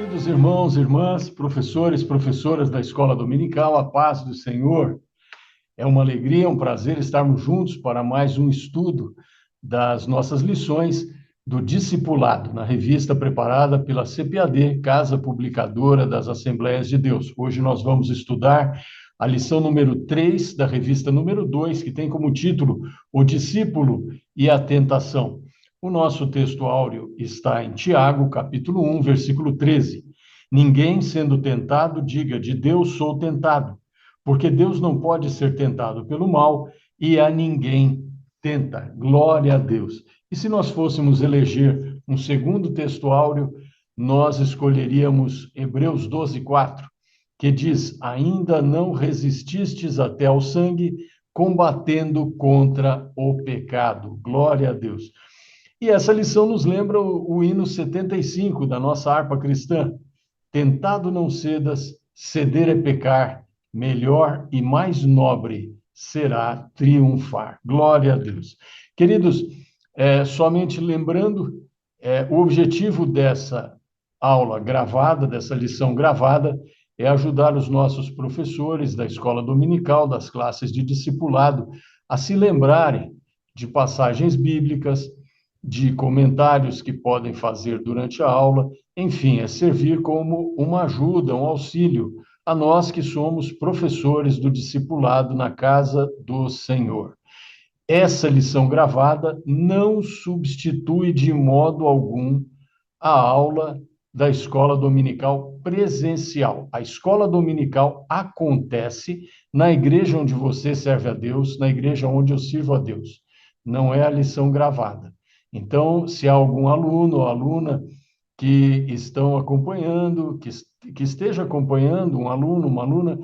Queridos irmãos, irmãs, professores, professoras da Escola Dominical, a paz do Senhor. É uma alegria, um prazer estarmos juntos para mais um estudo das nossas lições do discipulado, na revista preparada pela CPAD, Casa Publicadora das Assembleias de Deus. Hoje nós vamos estudar a lição número 3 da revista número 2, que tem como título O Discípulo e a Tentação. O nosso texto áureo está em Tiago, capítulo 1, versículo 13. Ninguém sendo tentado, diga, de Deus sou tentado, porque Deus não pode ser tentado pelo mal e a ninguém tenta. Glória a Deus. E se nós fôssemos eleger um segundo texto áureo, nós escolheríamos Hebreus 12, 4, que diz, ainda não resististes até ao sangue, combatendo contra o pecado. Glória a Deus. E essa lição nos lembra o hino 75 da nossa harpa cristã. Tentado não cedas, ceder é pecar, melhor e mais nobre será triunfar. Glória a Deus. Queridos, somente lembrando, o objetivo dessa aula gravada, dessa lição gravada, é ajudar os nossos professores da escola dominical, das classes de discipulado, a se lembrarem de passagens bíblicas, de comentários que podem fazer durante a aula, enfim, é servir como uma ajuda, um auxílio a nós que somos professores do discipulado na casa do Senhor. Essa lição gravada não substitui de modo algum a aula da escola dominical presencial. A escola dominical acontece na igreja onde você serve a Deus, na igreja onde eu sirvo a Deus. Não é a lição gravada. Então, se há algum aluno ou aluna que estão acompanhando, que esteja acompanhando, um aluno, uma aluna,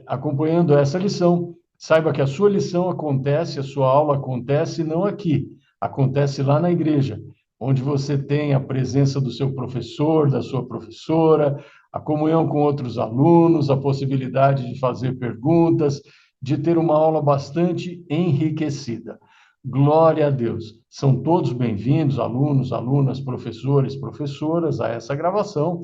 acompanhando essa lição, saiba que a sua lição acontece, a sua aula acontece não aqui, acontece lá na igreja, onde você tem a presença do seu professor, da sua professora, a comunhão com outros alunos, a possibilidade de fazer perguntas, de ter uma aula bastante enriquecida. Glória a Deus. São todos bem-vindos, alunos, alunas, professores, professoras, a essa gravação,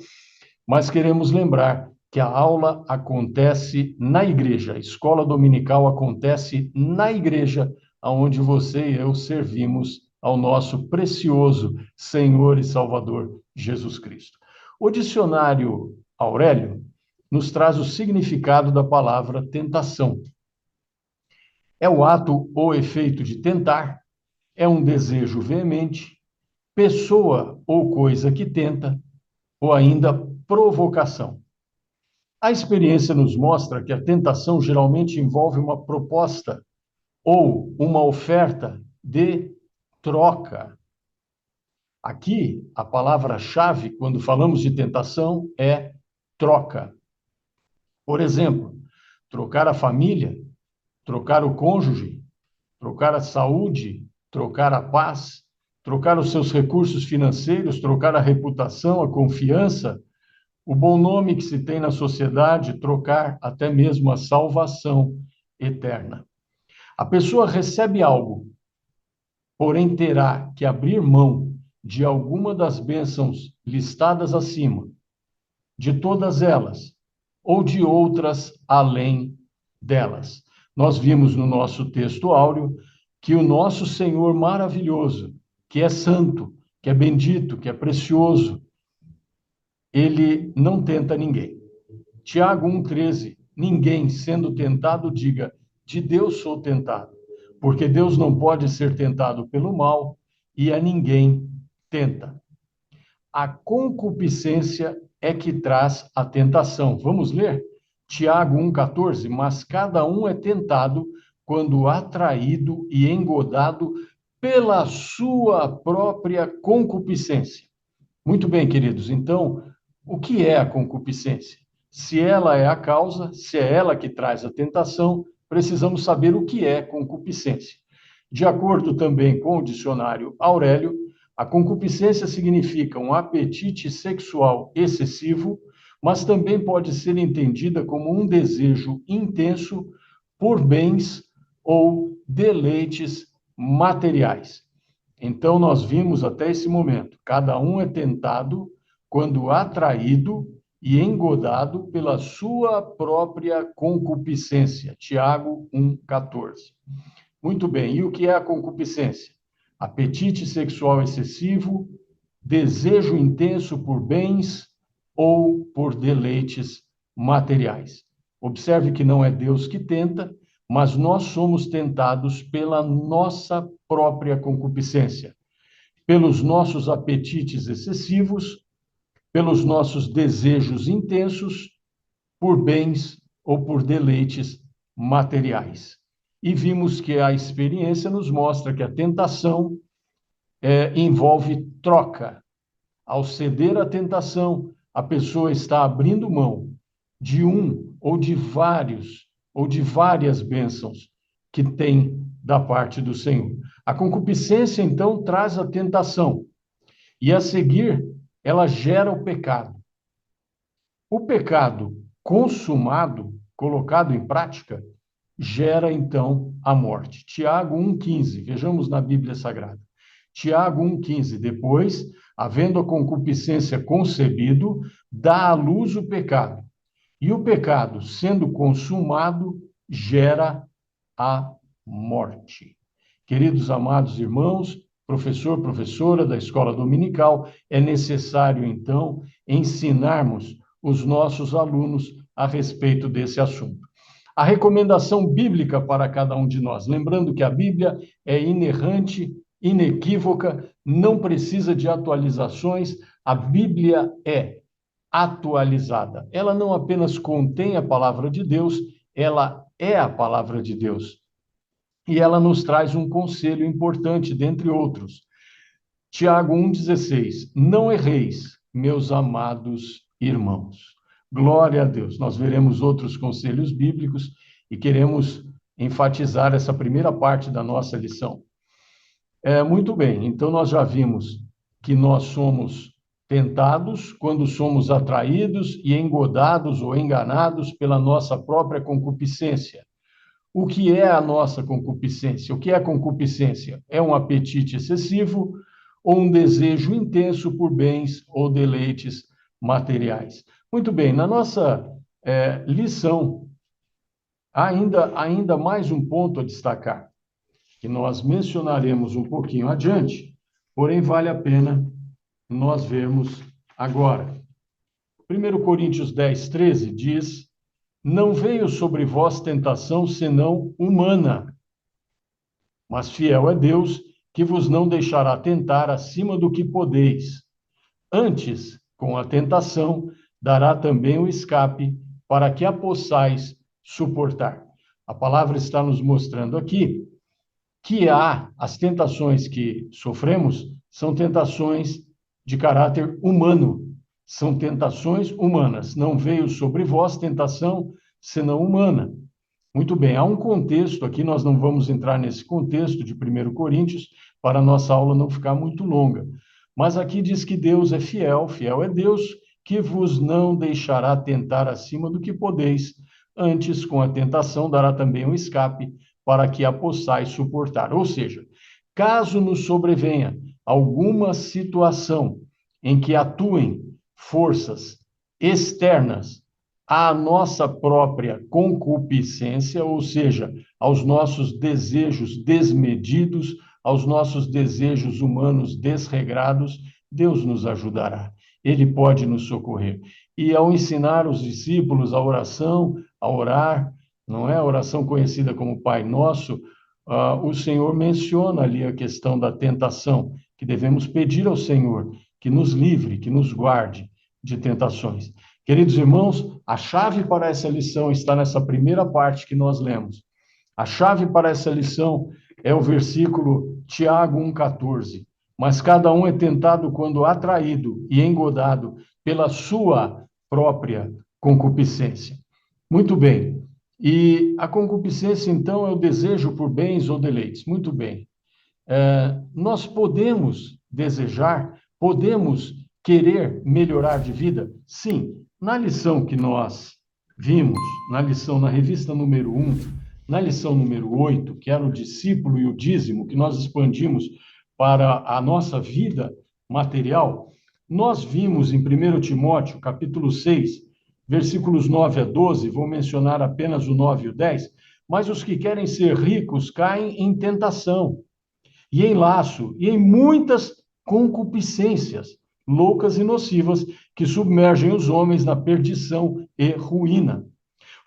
mas queremos lembrar que a aula acontece na igreja, a escola dominical acontece na igreja, onde você e eu servimos ao nosso precioso Senhor e Salvador Jesus Cristo. O dicionário Aurélio nos traz o significado da palavra tentação. É o ato ou efeito de tentar, é um desejo veemente, pessoa ou coisa que tenta, ou ainda provocação. A experiência nos mostra que a tentação geralmente envolve uma proposta ou uma oferta de troca. Aqui, a palavra-chave, quando falamos de tentação, é troca. Por exemplo, trocar a família, trocar o cônjuge, trocar a saúde, trocar a paz, trocar os seus recursos financeiros, trocar a reputação, a confiança, o bom nome que se tem na sociedade, trocar até mesmo a salvação eterna. A pessoa recebe algo, porém terá que abrir mão de alguma das bênçãos listadas acima, de todas elas, ou de outras além delas. Nós vimos no nosso texto áureo que o nosso Senhor maravilhoso, que é santo, que é bendito, que é precioso, ele não tenta ninguém. Tiago 1,13, ninguém sendo tentado, diga, de Deus sou tentado, porque Deus não pode ser tentado pelo mal e a ninguém tenta. A concupiscência é que traz a tentação. Vamos ler? Tiago 1,14, mas cada um é tentado quando atraído e engodado pela sua própria concupiscência. Muito bem, queridos, então, o que é a concupiscência? Se ela é a causa, se é ela que traz a tentação, precisamos saber o que é concupiscência. De acordo também com o dicionário Aurélio, a concupiscência significa um apetite sexual excessivo, mas também pode ser entendida como um desejo intenso por bens ou deleites materiais. Então, nós vimos até esse momento, cada um é tentado quando atraído e engodado pela sua própria concupiscência. Tiago 1,14. Muito bem, e o que é a concupiscência? Apetite sexual excessivo, desejo intenso por bens ou por deleites materiais. Observe que não é Deus que tenta, mas nós somos tentados pela nossa própria concupiscência, pelos nossos apetites excessivos, pelos nossos desejos intensos por bens ou por deleites materiais. E vimos que a experiência nos mostra que a tentação envolve troca. Ao ceder à tentação, a pessoa está abrindo mão de um ou de vários ou de várias bênçãos que tem da parte do Senhor. A concupiscência, então, traz a tentação e, a seguir, ela gera o pecado. O pecado consumado, colocado em prática, gera, então, a morte. Tiago 1,15, vejamos na Bíblia Sagrada. Tiago 1,15, depois, havendo a concupiscência concebido, dá à luz o pecado. E o pecado, sendo consumado, gera a morte. Queridos amados irmãos, professor, professora da escola dominical, é necessário, então, ensinarmos os nossos alunos a respeito desse assunto. A recomendação bíblica para cada um de nós, lembrando que a Bíblia é inerrante, inequívoca, não precisa de atualizações, a Bíblia é atualizada. Ela não apenas contém a palavra de Deus, ela é a palavra de Deus. E ela nos traz um conselho importante, dentre outros. Tiago 1,16. Não erreis, meus amados irmãos. Glória a Deus. Nós veremos outros conselhos bíblicos e queremos enfatizar essa primeira parte da nossa lição. Muito bem, então nós já vimos que nós somos tentados quando somos atraídos e engodados ou enganados pela nossa própria concupiscência. O que é a nossa concupiscência? O que é a concupiscência? É um apetite excessivo ou um desejo intenso por bens ou deleites materiais. Muito bem, na nossa lição, ainda mais um ponto a destacar, que nós mencionaremos um pouquinho adiante, porém vale a pena nós vermos agora. 1 Coríntios 10, 13 diz: não veio sobre vós tentação senão humana, mas fiel é Deus, que vos não deixará tentar acima do que podeis. Antes, com a tentação, dará também o escape, para que a possais suportar. A palavra está nos mostrando aqui que as tentações que sofremos são tentações de caráter humano, são tentações humanas. Não veio sobre vós tentação senão humana. Muito bem, há um contexto aqui, nós não vamos entrar nesse contexto de 1 Coríntios, para a nossa aula não ficar muito longa. Mas aqui diz que Deus é fiel, fiel é Deus, que vos não deixará tentar acima do que podeis, antes com a tentação dará também um escape, para que a possais suportar. Ou seja, caso nos sobrevenha alguma situação em que atuem forças externas à nossa própria concupiscência, ou seja, aos nossos desejos desmedidos, aos nossos desejos humanos desregrados, Deus nos ajudará. Ele pode nos socorrer. E ao ensinar os discípulos a oração, a orar, não é a oração conhecida como Pai Nosso, o Senhor menciona ali a questão da tentação, que devemos pedir ao Senhor que nos livre, que nos guarde de tentações. Queridos irmãos, a chave para essa lição está nessa primeira parte que nós lemos. A chave para essa lição é o versículo Tiago 1,14. Mas cada um é tentado quando atraído e engodado pela sua própria concupiscência. Muito bem. E a concupiscência, então, é o desejo por bens ou deleites. Muito bem. Nós podemos desejar, podemos querer melhorar de vida? Sim. Na lição que nós vimos, na revista número 1, na lição número 8, que era o discípulo e o dízimo, que nós expandimos para a nossa vida material, Nós vimos em 1 Timóteo, capítulo 6, versículos 9 a 12, vou mencionar apenas o 9 e o 10, mas os que querem ser ricos caem em tentação, e em laço, e em muitas concupiscências, loucas e nocivas, que submergem os homens na perdição e ruína.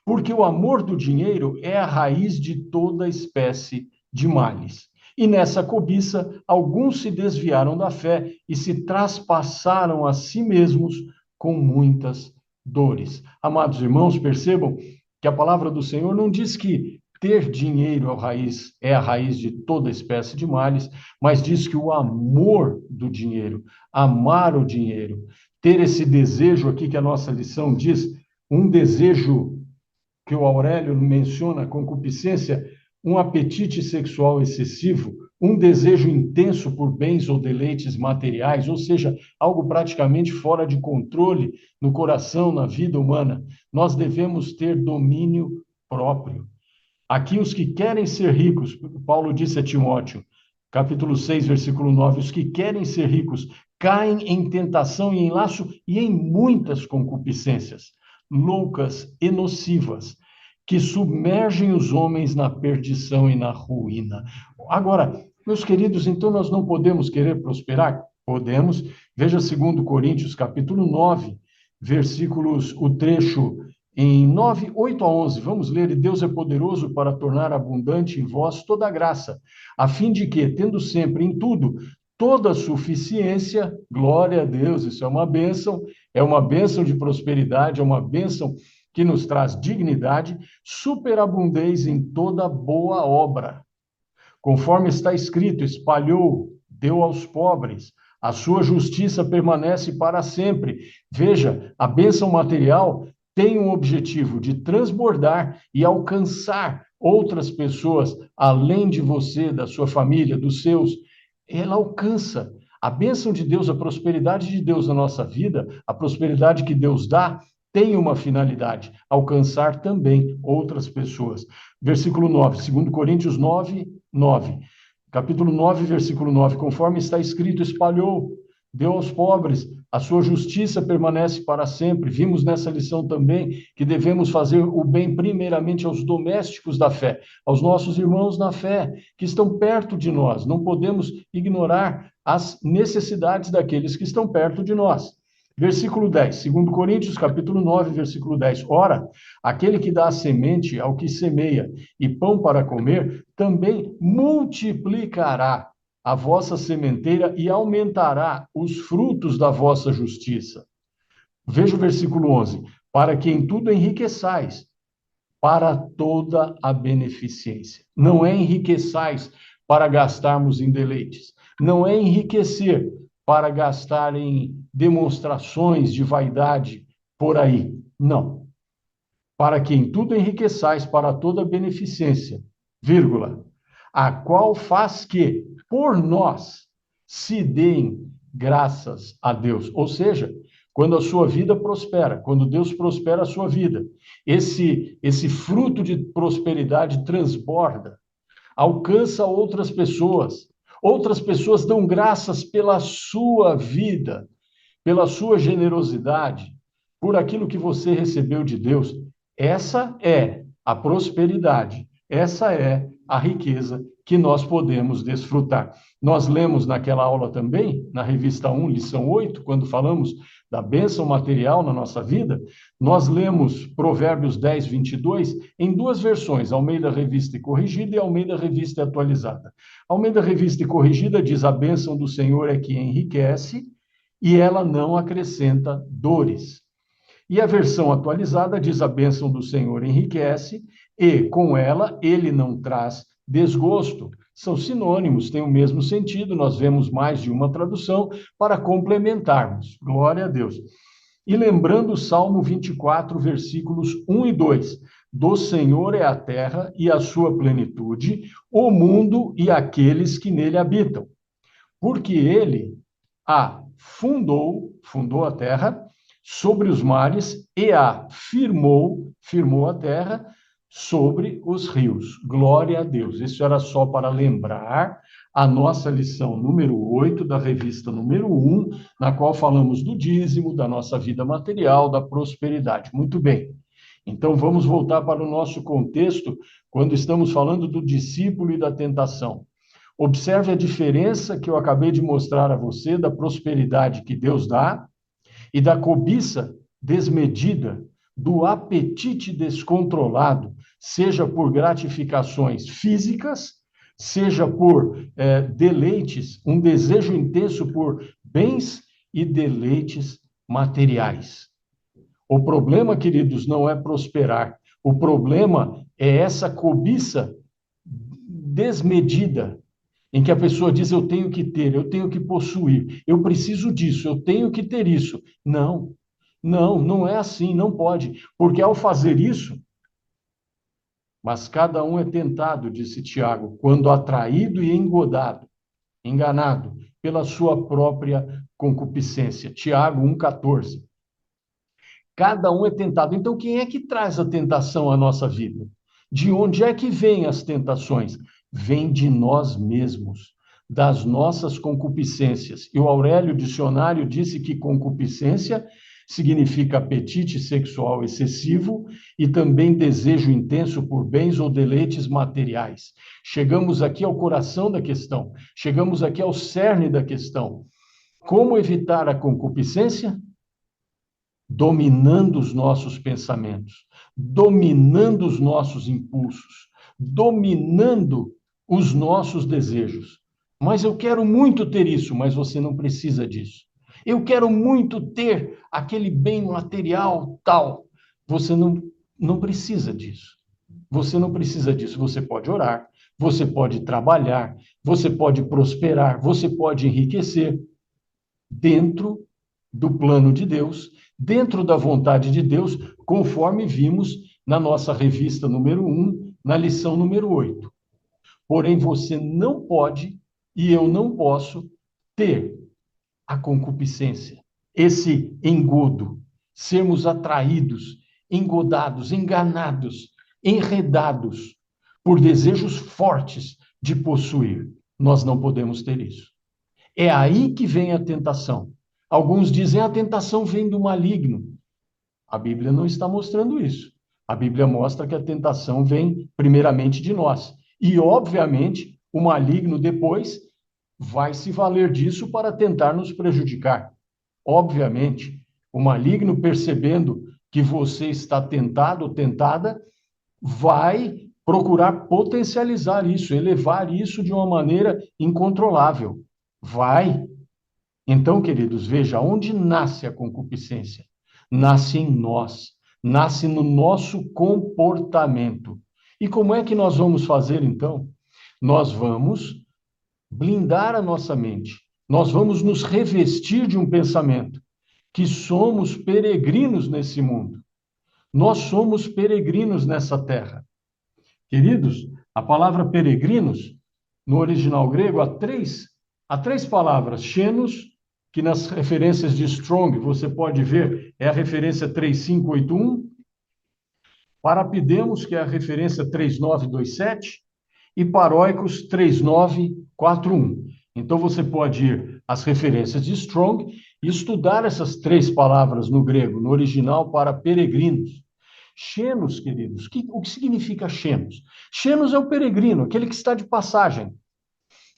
Porque o amor do dinheiro é a raiz de toda espécie de males. E nessa cobiça, alguns se desviaram da fé e se traspassaram a si mesmos com muitas dores. Amados irmãos, percebam que a palavra do Senhor não diz que ter dinheiro é a raiz de toda espécie de males, mas diz que o amor do dinheiro, amar o dinheiro, ter esse desejo aqui que a nossa lição diz, um desejo que o Aurélio menciona, concupiscência, um apetite sexual excessivo, um desejo intenso por bens ou deleites materiais, ou seja, algo praticamente fora de controle no coração, na vida humana. Nós devemos ter domínio próprio. Aqui, os que querem ser ricos, Paulo disse a Timóteo, capítulo 6, versículo 9, os que querem ser ricos caem em tentação e em laço e em muitas concupiscências, loucas e nocivas, que submergem os homens na perdição e na ruína. Agora, meus queridos, então nós não podemos querer prosperar? Podemos. Veja 2 Coríntios, capítulo 9, versículos, o trecho em 9, 8 a 11, vamos ler: e Deus é poderoso para tornar abundante em vós toda a graça, a fim de que, tendo sempre em tudo toda a suficiência, glória a Deus, isso é uma bênção de prosperidade, é uma bênção que nos traz dignidade, superabundeis em toda boa obra. Conforme está escrito, espalhou, deu aos pobres, a sua justiça permanece para sempre. Veja, a bênção material tem um objetivo de transbordar e alcançar outras pessoas, além de você, da sua família, dos seus. Ela alcança. A bênção de Deus, a prosperidade de Deus na nossa vida, a prosperidade que Deus dá, tem uma finalidade: alcançar também outras pessoas. Versículo 9, 2 Coríntios 9, 9. Capítulo 9, versículo 9. Conforme está escrito, espalhou, deu aos pobres, a sua justiça permanece para sempre. Vimos nessa lição também que devemos fazer o bem primeiramente aos domésticos da fé, aos nossos irmãos na fé, que estão perto de nós. Não podemos ignorar as necessidades daqueles que estão perto de nós. Versículo 10, 2 Coríntios, capítulo 9, versículo 10. Ora, aquele que dá a semente ao que semeia e pão para comer, também multiplicará a vossa sementeira e aumentará os frutos da vossa justiça. Veja o versículo 11. Para que em tudo enriqueçais, para toda a beneficência. Não é enriqueçais para gastarmos em deleites. Não é enriquecer para gastar em demonstrações de vaidade por aí. Não. Para que em tudo enriqueçais para toda beneficência, vírgula, a qual faz que, por nós, se deem graças a Deus. Ou seja, quando a sua vida prospera, quando Deus prospera a sua vida, esse fruto de prosperidade transborda, alcança outras pessoas. Outras pessoas dão graças pela sua vida, pela sua generosidade, por aquilo que você recebeu de Deus. Essa é a prosperidade, essa é a riqueza que nós podemos desfrutar. Nós lemos naquela aula também, na revista 1, lição 8, quando falamos da bênção material na nossa vida, nós lemos Provérbios 10, 22, em duas versões, Almeida Revista e Corrigida e Almeida Revista e Atualizada. Almeida Revista e Corrigida diz: a bênção do Senhor é que enriquece e ela não acrescenta dores. E a versão atualizada diz: a bênção do Senhor enriquece e, com ela, ele não traz desgosto. São sinônimos, têm o mesmo sentido, nós vemos mais de uma tradução para complementarmos. Glória a Deus. E lembrando o Salmo 24, versículos 1 e 2. Do Senhor é a terra e a sua plenitude, o mundo e aqueles que nele habitam. Porque ele a fundou a terra sobre os mares e a firmou a terra sobre os rios. Glória a Deus. Isso era só para lembrar a nossa lição número 8 da revista número 1, na qual falamos do dízimo, da nossa vida material, da prosperidade. Muito bem. Então, vamos voltar para o nosso contexto, quando estamos falando do discípulo e da tentação. Observe a diferença que eu acabei de mostrar a você da prosperidade que Deus dá e da cobiça desmedida, do apetite descontrolado, seja por gratificações físicas, seja por deleites, um desejo intenso por bens e deleites materiais. O problema, queridos, não é prosperar. O problema é essa cobiça desmedida, em que a pessoa diz: eu tenho que ter, eu tenho que possuir, eu preciso disso, eu tenho que ter isso. Não, não é assim, não pode, porque ao fazer isso, mas cada um é tentado, disse Tiago, quando atraído e enganado pela sua própria concupiscência. Tiago 1,14. Cada um é tentado. Então, quem é que traz a tentação à nossa vida? De onde é que vêm as tentações? Vem de nós mesmos, das nossas concupiscências. E o Aurélio Dicionário disse que concupiscência significa apetite sexual excessivo e também desejo intenso por bens ou deleites materiais. Chegamos aqui ao coração da questão, chegamos aqui ao cerne da questão. Como evitar a concupiscência? Dominando os nossos pensamentos, dominando os nossos impulsos, dominando os nossos desejos. Mas eu quero muito ter isso, mas você não precisa disso. Eu quero muito ter aquele bem material tal. Você não precisa disso. Você não precisa disso. Você pode orar, você pode trabalhar, você pode prosperar, você pode enriquecer dentro do plano de Deus, dentro da vontade de Deus, conforme vimos na nossa revista número 1, na lição número 8. Porém, você não pode e eu não posso ter a concupiscência, esse engodo, sermos atraídos, engodados, enganados, enredados por desejos fortes de possuir. Nós não podemos ter isso. É aí que vem a tentação. Alguns dizem a tentação vem do maligno. A Bíblia não está mostrando isso. A Bíblia mostra que a tentação vem primeiramente de nós. E, obviamente, o maligno depois vai se valer disso para tentar nos prejudicar. Obviamente, o maligno, percebendo que você está tentado ou tentada, vai procurar potencializar isso, elevar isso de uma maneira incontrolável. Vai. Então, queridos, veja, onde nasce a concupiscência? Nasce em nós, nasce no nosso comportamento. E como é que nós vamos fazer, então? Nós vamos blindar a nossa mente, nós vamos nos revestir de um pensamento que somos peregrinos nesse mundo. Nós somos peregrinos nessa terra. Queridos, a palavra peregrinos, no original grego, há três palavras. Xenos, que nas referências de Strong, você pode ver, é a referência 3581. Parapidemos, que é a referência 3927. E Paróicos 3941. Então, você pode ir às referências de Strong e estudar essas três palavras no grego, no original, para peregrinos. Xenos, queridos, o que significa xenos? Xenos é o peregrino, aquele que está de passagem,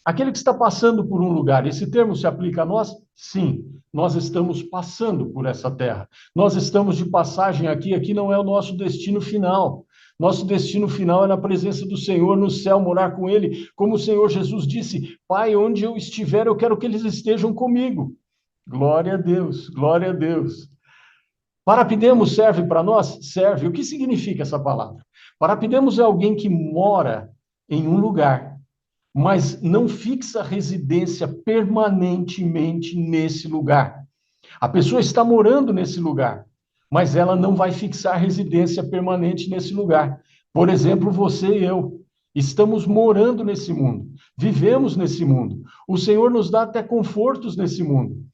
aquele que está passando por um lugar. Esse termo se aplica a nós? Sim, nós estamos passando por essa terra. Nós estamos de passagem aqui, aqui não é o nosso destino final. Nosso destino final é na presença do Senhor, no céu, morar com Ele. Como o Senhor Jesus disse: Pai, onde eu estiver, eu quero que eles estejam comigo. Glória a Deus, glória a Deus. Parapidemos serve para nós? Serve. O que significa essa palavra? Parapidemos é alguém que mora em um lugar, mas não fixa residência permanentemente nesse lugar. A pessoa está morando nesse lugar, mas ela não vai fixar residência permanente nesse lugar. Por exemplo, você e eu estamos morando nesse mundo, vivemos nesse mundo. O Senhor nos dá até confortos nesse mundo.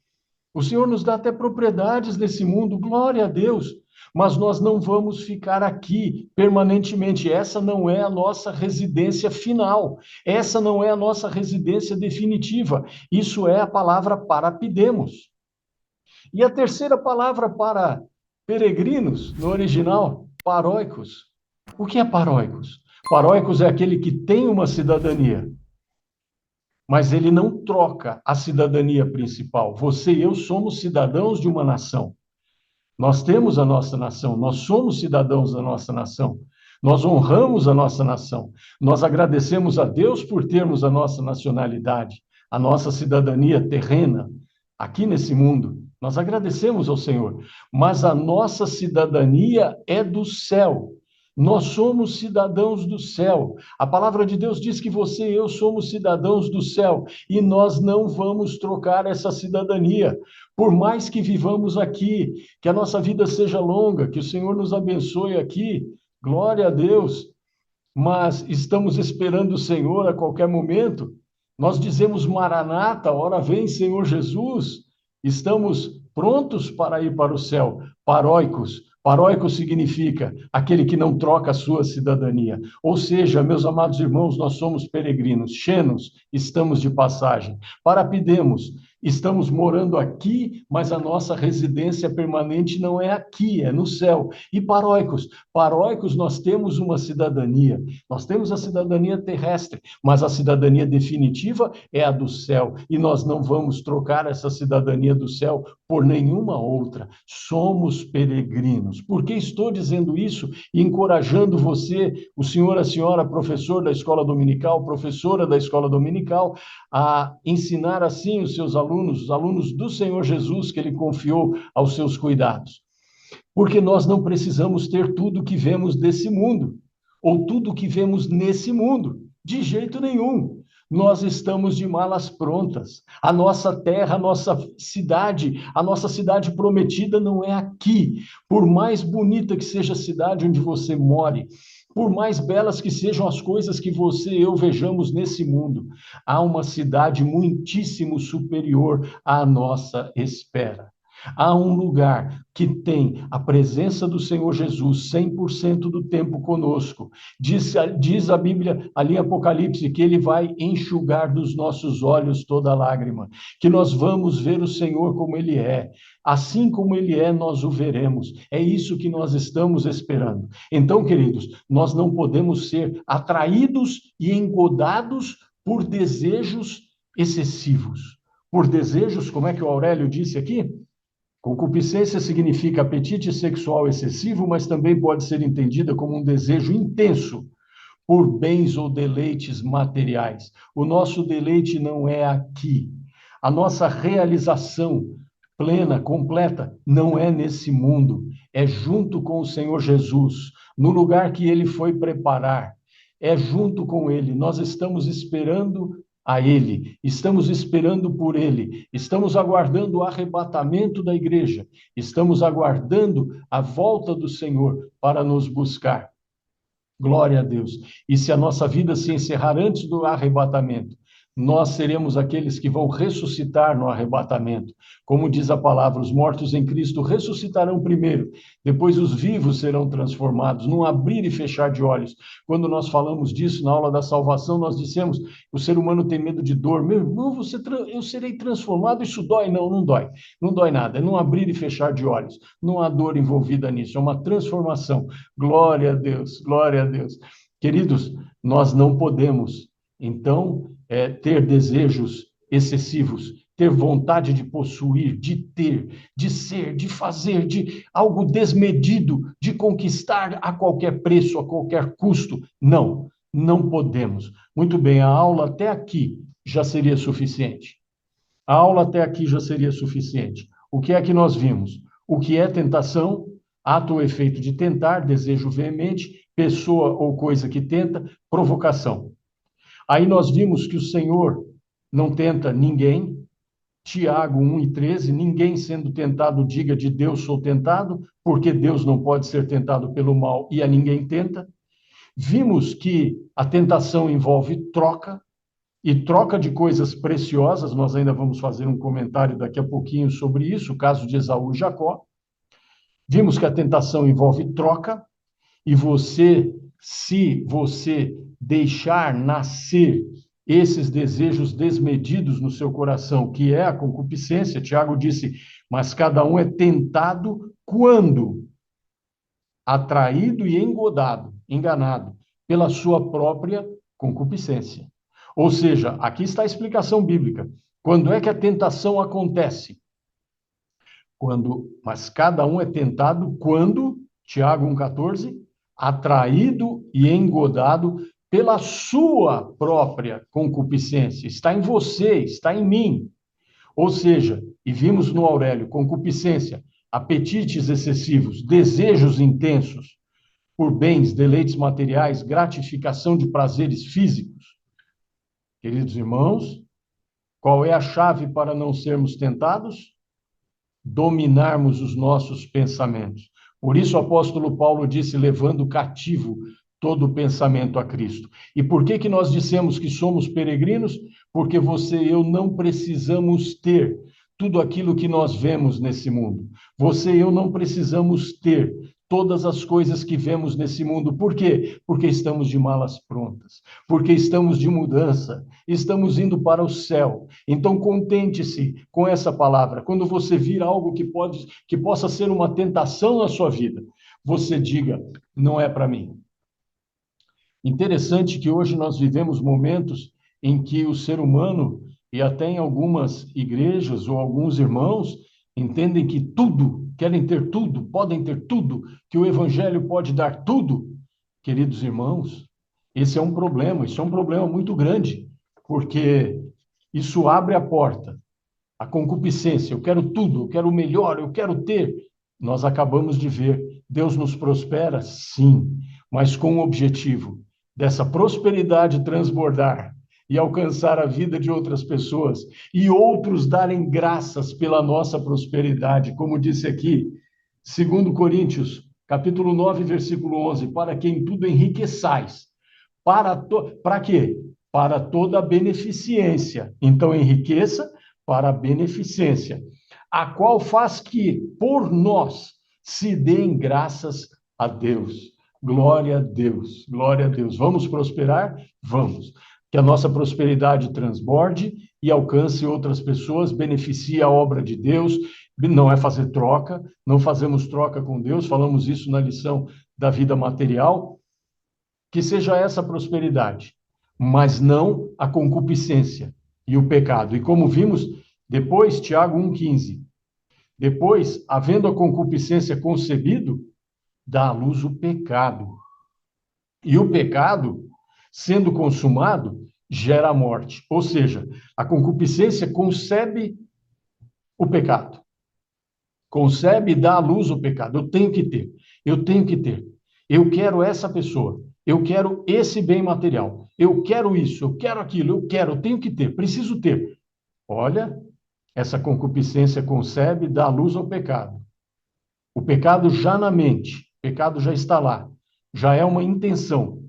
O Senhor nos dá até propriedades nesse mundo, glória a Deus. Mas nós não vamos ficar aqui permanentemente. Essa não é a nossa residência final. Essa não é a nossa residência definitiva. Isso é a palavra parapidemos. E a terceira palavra para peregrinos, no original, paróicos. O que é paróicos? Paróicos é aquele que tem uma cidadania, mas ele não troca a cidadania principal. Você e eu somos cidadãos de uma nação. Nós temos a nossa nação, nós somos cidadãos da nossa nação. Nós honramos a nossa nação. Nós agradecemos a Deus por termos a nossa nacionalidade, a nossa cidadania terrena aqui nesse mundo. Nós agradecemos ao Senhor, mas a nossa cidadania é do céu. Nós somos cidadãos do céu. A palavra de Deus diz que você e eu somos cidadãos do céu e nós não vamos trocar essa cidadania. Por mais que vivamos aqui, que a nossa vida seja longa, que o Senhor nos abençoe aqui, glória a Deus, mas estamos esperando o Senhor a qualquer momento. Nós dizemos Maranata, ora vem Senhor Jesus. Estamos prontos para ir para o céu, paróicos. Paróico significa aquele que não troca a sua cidadania. Ou seja, meus amados irmãos, nós somos peregrinos. Xenos, estamos de passagem. Parapidemos, estamos morando aqui, mas a nossa residência permanente não é aqui, é no céu. E paróicos, paróicos nós temos uma cidadania. Nós temos a cidadania terrestre, mas a cidadania definitiva é a do céu. E nós não vamos trocar essa cidadania do céu por nenhuma outra. Somos peregrinos. Por que estou dizendo isso e encorajando você, o senhor, a senhora, professor da escola dominical, professora da escola dominical, a ensinar assim os seus alunos, os alunos do Senhor Jesus que ele confiou aos seus cuidados? Porque nós não precisamos ter tudo que vemos desse mundo, ou tudo que vemos nesse mundo, de jeito nenhum. Nós estamos de malas prontas. A nossa terra, a nossa cidade prometida não é aqui. Por mais bonita que seja a cidade onde você more, por mais belas que sejam as coisas que você e eu vejamos nesse mundo, há uma cidade muitíssimo superior à nossa espera. Há um lugar que tem a presença do Senhor Jesus 100% do tempo conosco. Diz a Bíblia ali em Apocalipse que ele vai enxugar dos nossos olhos toda lágrima, que nós vamos ver o Senhor como ele é. Assim como ele é, nós o veremos. É isso que nós estamos esperando. Então, queridos, nós não podemos ser atraídos e engodados por desejos excessivos. Por desejos, como é que o Aurélio disse aqui? Concupiscência significa apetite sexual excessivo, mas também pode ser entendida como um desejo intenso por bens ou deleites materiais. O nosso deleite não é aqui. A nossa realização plena, completa, não é nesse mundo. É junto com o Senhor Jesus, no lugar que ele foi preparar. É junto com ele. Nós estamos esperando a ele, estamos esperando por ele, estamos aguardando o arrebatamento da igreja, estamos aguardando a volta do Senhor para nos buscar. Glória a Deus. E se a nossa vida se encerrar antes do arrebatamento, nós seremos aqueles que vão ressuscitar no arrebatamento. Como diz a palavra, os mortos em Cristo ressuscitarão primeiro, depois os vivos serão transformados, num abrir e fechar de olhos. Quando nós falamos disso na aula da salvação, nós dissemos, o ser humano tem medo de dor. Meu irmão, eu serei transformado, isso dói? Não, não dói. Não dói nada, é num abrir e fechar de olhos. Não há dor envolvida nisso, é uma transformação. Glória a Deus, glória a Deus. Queridos, nós não podemos, então, ter desejos excessivos, ter vontade de possuir, de ter, de ser, de fazer, de algo desmedido, de conquistar a qualquer preço, a qualquer custo. Não, não podemos. Muito bem, a aula até aqui já seria suficiente. A aula até aqui já seria suficiente. O que é que nós vimos? O que é tentação? Ato ou efeito de tentar, desejo veemente, pessoa ou coisa que tenta, provocação. Aí nós vimos que o Senhor não tenta ninguém, Tiago 1:13, ninguém sendo tentado diga de Deus sou tentado, porque Deus não pode ser tentado pelo mal e a ninguém tenta. Vimos que a tentação envolve troca, e troca de coisas preciosas. Nós ainda vamos fazer um comentário daqui a pouquinho sobre isso, o caso de Esaú e Jacó. Vimos que a tentação envolve troca, e se você deixar nascer esses desejos desmedidos no seu coração, que é a concupiscência, Tiago disse, mas cada um é tentado quando? Atraído e enganado pela sua própria concupiscência. Ou seja, aqui está a explicação bíblica. Quando é que a tentação acontece? Mas cada um é tentado quando, Tiago 1,14, atraído e engodado pela sua própria concupiscência. Está em você, está em mim. Ou seja, e vimos no Aurélio, concupiscência, apetites excessivos, desejos intensos por bens, deleites materiais, gratificação de prazeres físicos. Queridos irmãos, qual é a chave para não sermos tentados? Dominarmos os nossos pensamentos. Por isso o apóstolo Paulo disse, levando cativo todo o pensamento a Cristo. E por que nós dissemos que somos peregrinos? Porque você e eu não precisamos ter tudo aquilo que nós vemos nesse mundo. Você e eu não precisamos ter todas as coisas que vemos nesse mundo. Por quê? Porque estamos de malas prontas, porque estamos de mudança, estamos indo para o céu. Então, contente-se com essa palavra. Quando você vir algo que possa ser uma tentação na sua vida, você diga, não é para mim. Interessante que hoje nós vivemos momentos em que o ser humano, e até em algumas igrejas ou alguns irmãos, entendem que tudo, querem ter tudo, podem ter tudo, que o evangelho pode dar tudo. Queridos irmãos, esse é um problema, isso é um problema muito grande, porque isso abre a porta, a concupiscência, eu quero tudo, eu quero o melhor, eu quero ter. Nós acabamos de ver, Deus nos prospera, sim, mas com o objetivo dessa prosperidade transbordar e alcançar a vida de outras pessoas, e outros darem graças pela nossa prosperidade, como disse aqui, 2 Coríntios, capítulo 9, versículo 11, para que em tudo enriqueçais. Para quê? Para toda a beneficência. Então, enriqueça para a beneficência, a qual faz que, por nós, se deem graças a Deus. Glória a Deus, glória a Deus. Vamos prosperar? Vamos. Que a nossa prosperidade transborde e alcance outras pessoas, beneficie a obra de Deus. Não é fazer troca, não fazemos troca com Deus, falamos isso na lição da vida material. Que seja essa prosperidade, mas não a concupiscência e o pecado. E como vimos, depois, Tiago 1,15, depois, havendo a concupiscência concebido, dá à luz o pecado. E o pecado, sendo consumado, gera a morte. Ou seja, a concupiscência concebe o pecado. Concebe e dá à luz o pecado. Eu tenho que ter. Eu tenho que ter. Eu quero essa pessoa. Eu quero esse bem material. Eu quero isso. Eu quero aquilo. Eu tenho que ter. Preciso ter. Olha, essa concupiscência concebe e dá à luz ao pecado. O pecado já na mente. O pecado já está lá. Já é uma intenção.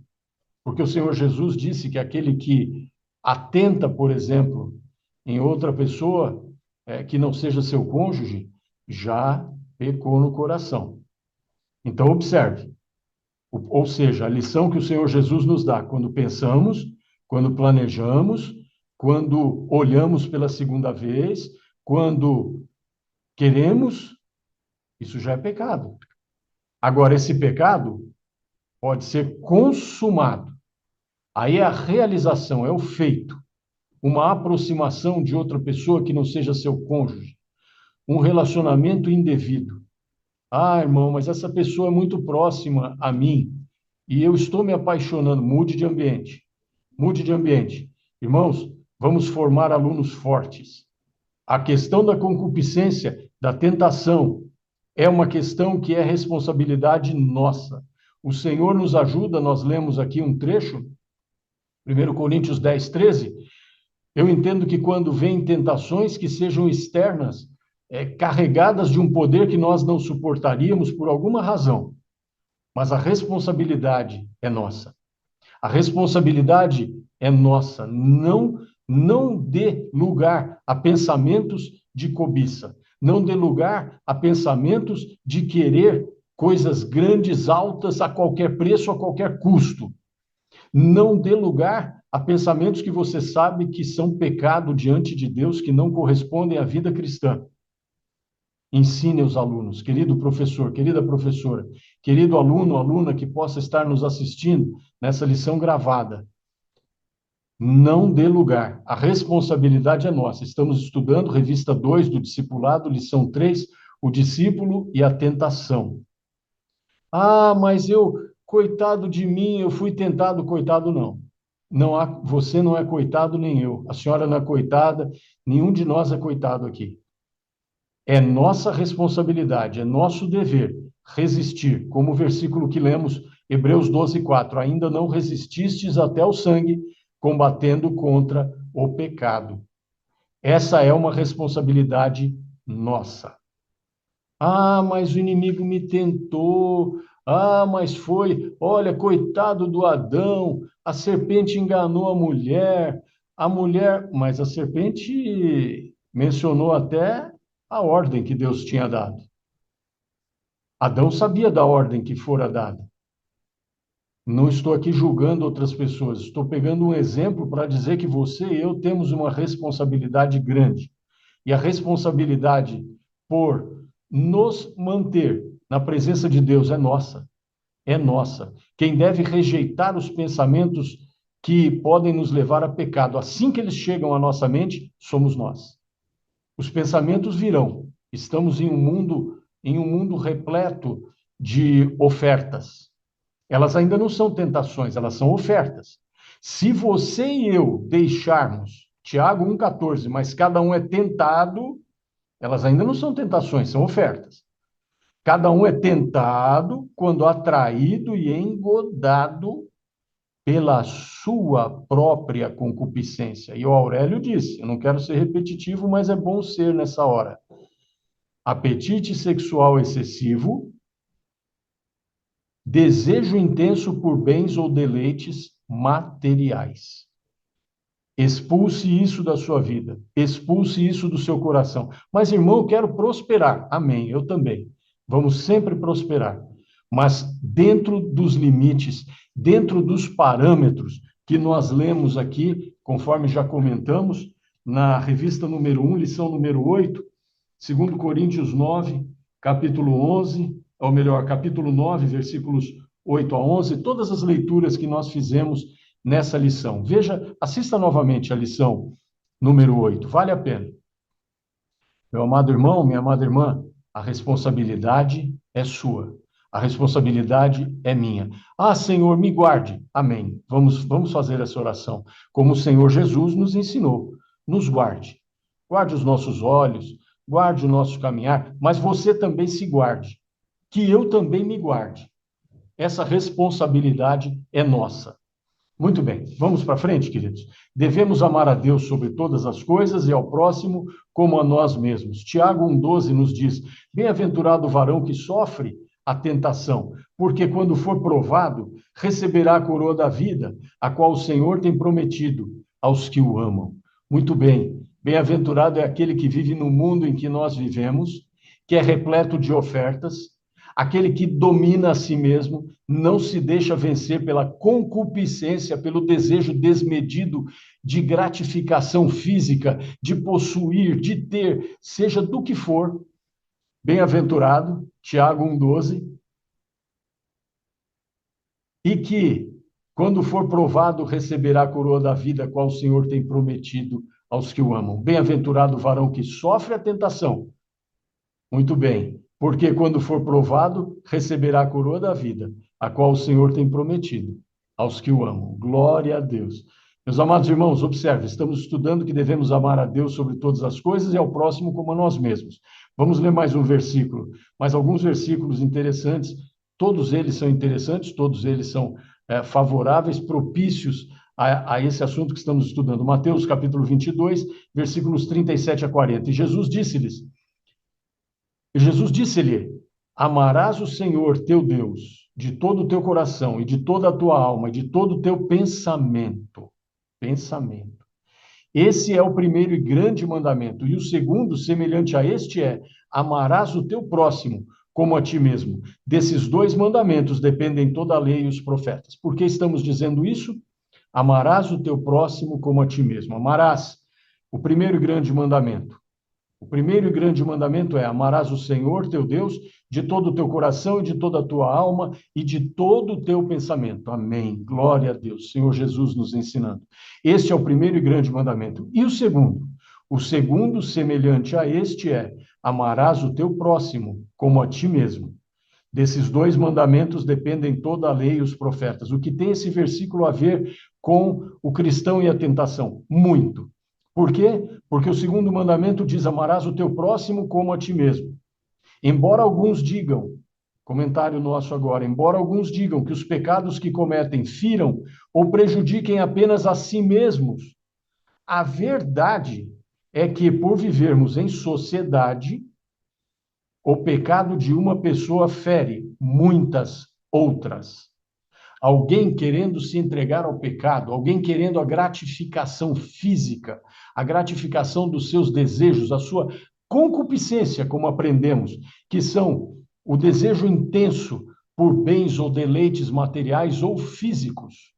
Porque o Senhor Jesus disse que aquele que atenta, por exemplo, em outra pessoa, que não seja seu cônjuge, já pecou no coração. Então, observe. Ou seja, a lição que o Senhor Jesus nos dá quando pensamos, quando planejamos, quando olhamos pela segunda vez, quando queremos, isso já é pecado. Agora, esse pecado pode ser consumado. Aí é a realização, é o feito. Uma aproximação de outra pessoa que não seja seu cônjuge. Um relacionamento indevido. Ah, irmão, mas essa pessoa é muito próxima a mim e eu estou me apaixonando. Mude de ambiente. Mude de ambiente. Irmãos, vamos formar alunos fortes. A questão da concupiscência, da tentação, é uma questão que é responsabilidade nossa. O Senhor nos ajuda, nós lemos aqui um trecho, 1 Coríntios 10, 13. Eu entendo que quando vêm tentações que sejam externas, carregadas de um poder que nós não suportaríamos por alguma razão, mas a responsabilidade é nossa. A responsabilidade é nossa. Não dê lugar a pensamentos de cobiça. Não dê lugar a pensamentos de querer coisas grandes, altas, a qualquer preço, a qualquer custo. Não dê lugar a pensamentos que você sabe que são pecado diante de Deus, que não correspondem à vida cristã. Ensine os alunos, querido professor, querida professora, querido aluno, aluna que possa estar nos assistindo nessa lição gravada. Não dê lugar. A responsabilidade é nossa. Estamos estudando revista 2 do discipulado, lição 3, o discípulo e a tentação. Ah, mas coitado de mim, eu fui tentado, coitado não. Você não é coitado nem eu. A senhora não é coitada, nenhum de nós é coitado aqui. É nossa responsabilidade, é nosso dever resistir, como o versículo que lemos, Hebreus 12:4. Ainda não resististes até o sangue, combatendo contra o pecado. Essa é uma responsabilidade nossa. Ah, mas o inimigo me tentou. Ah, mas olha, coitado do Adão, a serpente enganou a mulher, mas a serpente mencionou até a ordem que Deus tinha dado. Adão sabia da ordem que fora dada. Não estou aqui julgando outras pessoas, estou pegando um exemplo para dizer que você e eu temos uma responsabilidade grande. E a responsabilidade por nos manter na presença de Deus é nossa. É nossa. Quem deve rejeitar os pensamentos que podem nos levar a pecado, assim que eles chegam à nossa mente, somos nós. Os pensamentos virão. Estamos em um mundo repleto de ofertas. Elas ainda não são tentações, elas são ofertas. Se você e eu deixarmos Tiago 1,14, mas cada um é tentado, elas ainda não são tentações, são ofertas. Cada um é tentado quando atraído e engodado pela sua própria concupiscência. E o Aurélio disse, eu não quero ser repetitivo, mas é bom ser nessa hora. Apetite sexual excessivo, desejo intenso por bens ou deleites materiais. Expulse isso da sua vida, expulse isso do seu coração. Mas, irmão, eu quero prosperar. Amém, eu também. Vamos sempre prosperar. Mas dentro dos limites, dentro dos parâmetros que nós lemos aqui, conforme já comentamos, na revista número 1, lição número 8, 2 Coríntios 9, capítulo 11, ou melhor, capítulo 9, versículos 8 a 11, todas as leituras que nós fizemos nessa lição. Veja, assista novamente a lição número 8, vale a pena. Meu amado irmão, minha amada irmã, a responsabilidade é sua. A responsabilidade é minha. Ah, Senhor, me guarde. Amém. Vamos fazer essa oração. Como o Senhor Jesus nos ensinou. Nos guarde. Guarde os nossos olhos, guarde o nosso caminhar, mas você também se guarde. Que eu também me guarde. Essa responsabilidade é nossa. Muito bem, vamos para frente, queridos. Devemos amar a Deus sobre todas as coisas e ao próximo como a nós mesmos. Tiago 1,12 nos diz: bem-aventurado o varão que sofre a tentação, porque quando for provado, receberá a coroa da vida, a qual o Senhor tem prometido aos que o amam. Muito bem, bem-aventurado é aquele que vive no mundo em que nós vivemos, que é repleto de ofertas, aquele que domina a si mesmo, não se deixa vencer pela concupiscência, pelo desejo desmedido de gratificação física, de possuir, de ter, seja do que for. Bem-aventurado, Tiago 1,12, e que, quando for provado, receberá a coroa da vida, a qual o Senhor tem prometido aos que o amam. Bem-aventurado o varão que sofre a tentação. Muito bem, porque quando for provado, receberá a coroa da vida, a qual o Senhor tem prometido aos que o amam. Glória a Deus. Meus amados irmãos, observe, estamos estudando que devemos amar a Deus sobre todas as coisas e ao próximo como a nós mesmos. Vamos ler mais um versículo, mais alguns versículos interessantes. Todos eles são interessantes, todos eles são favoráveis, propícios a esse assunto que estamos estudando. Mateus capítulo 22, versículos 37 a 40. E Jesus disse-lhe, amarás o Senhor teu Deus de todo o teu coração, e de toda a tua alma, e de todo o teu pensamento. Pensamento. Esse é o primeiro e grande mandamento. E o segundo, semelhante a este, é: amarás o teu próximo como a ti mesmo. Desses dois mandamentos dependem toda a lei e os profetas. Por que estamos dizendo isso? Amarás o teu próximo como a ti mesmo. Amarás o primeiro e grande mandamento. O primeiro e grande mandamento é: amarás o Senhor, teu Deus, de todo o teu coração e de toda a tua alma e de todo o teu pensamento. Amém. Glória a Deus. Senhor Jesus nos ensinando. Este é o primeiro e grande mandamento. E o segundo? O segundo, semelhante a este, é: amarás o teu próximo como a ti mesmo. Desses dois mandamentos dependem toda a lei e os profetas. O que tem esse versículo a ver com o cristão e a tentação? Muito. Por quê? Porque o segundo mandamento diz: amarás o teu próximo como a ti mesmo. Embora alguns digam, comentário nosso agora, embora alguns digam que os pecados que cometem firam ou prejudiquem apenas a si mesmos, a verdade é que, por vivermos em sociedade, o pecado de uma pessoa fere muitas outras. Alguém querendo se entregar ao pecado, alguém querendo a gratificação física, a gratificação dos seus desejos, a sua concupiscência, como aprendemos, que são o desejo intenso por bens ou deleites materiais ou físicos.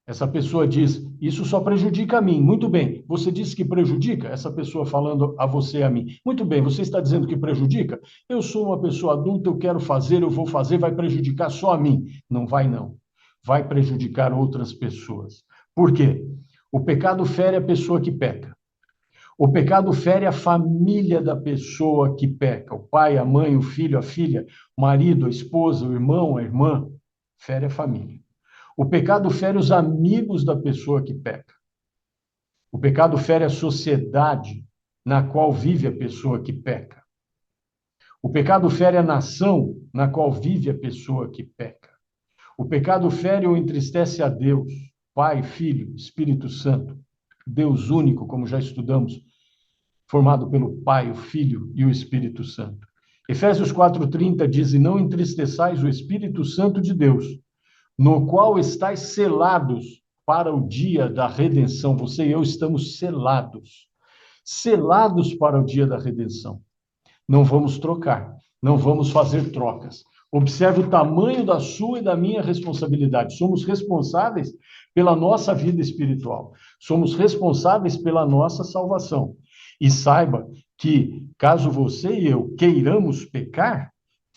Essa pessoa diz: isso só prejudica a mim. Muito bem, você disse que prejudica? Essa pessoa falando a você e a mim. Muito bem, você está dizendo que prejudica? Eu sou uma pessoa adulta, eu quero fazer, eu vou fazer, vai prejudicar só a mim. Não vai, não. Vai prejudicar outras pessoas. Por quê? O pecado fere a pessoa que peca. O pecado fere a família da pessoa que peca. O pai, a mãe, o filho, a filha, o marido, a esposa, o irmão, a irmã. Fere a família. O pecado fere os amigos da pessoa que peca. O pecado fere a sociedade na qual vive a pessoa que peca. O pecado fere a nação na qual vive a pessoa que peca. O pecado fere ou entristece a Deus, Pai, Filho, Espírito Santo, Deus único, como já estudamos, formado pelo Pai, o Filho e o Espírito Santo. Efésios 4:30 diz: e não entristeçais o Espírito Santo de Deus, no qual estáis selados para o dia da redenção. Você e eu estamos selados. Selados para o dia da redenção. Não vamos trocar, não vamos fazer trocas. Observe o tamanho da sua e da minha responsabilidade. Somos responsáveis pela nossa vida espiritual. Somos responsáveis pela nossa salvação. E saiba que, caso você e eu queiramos pecar,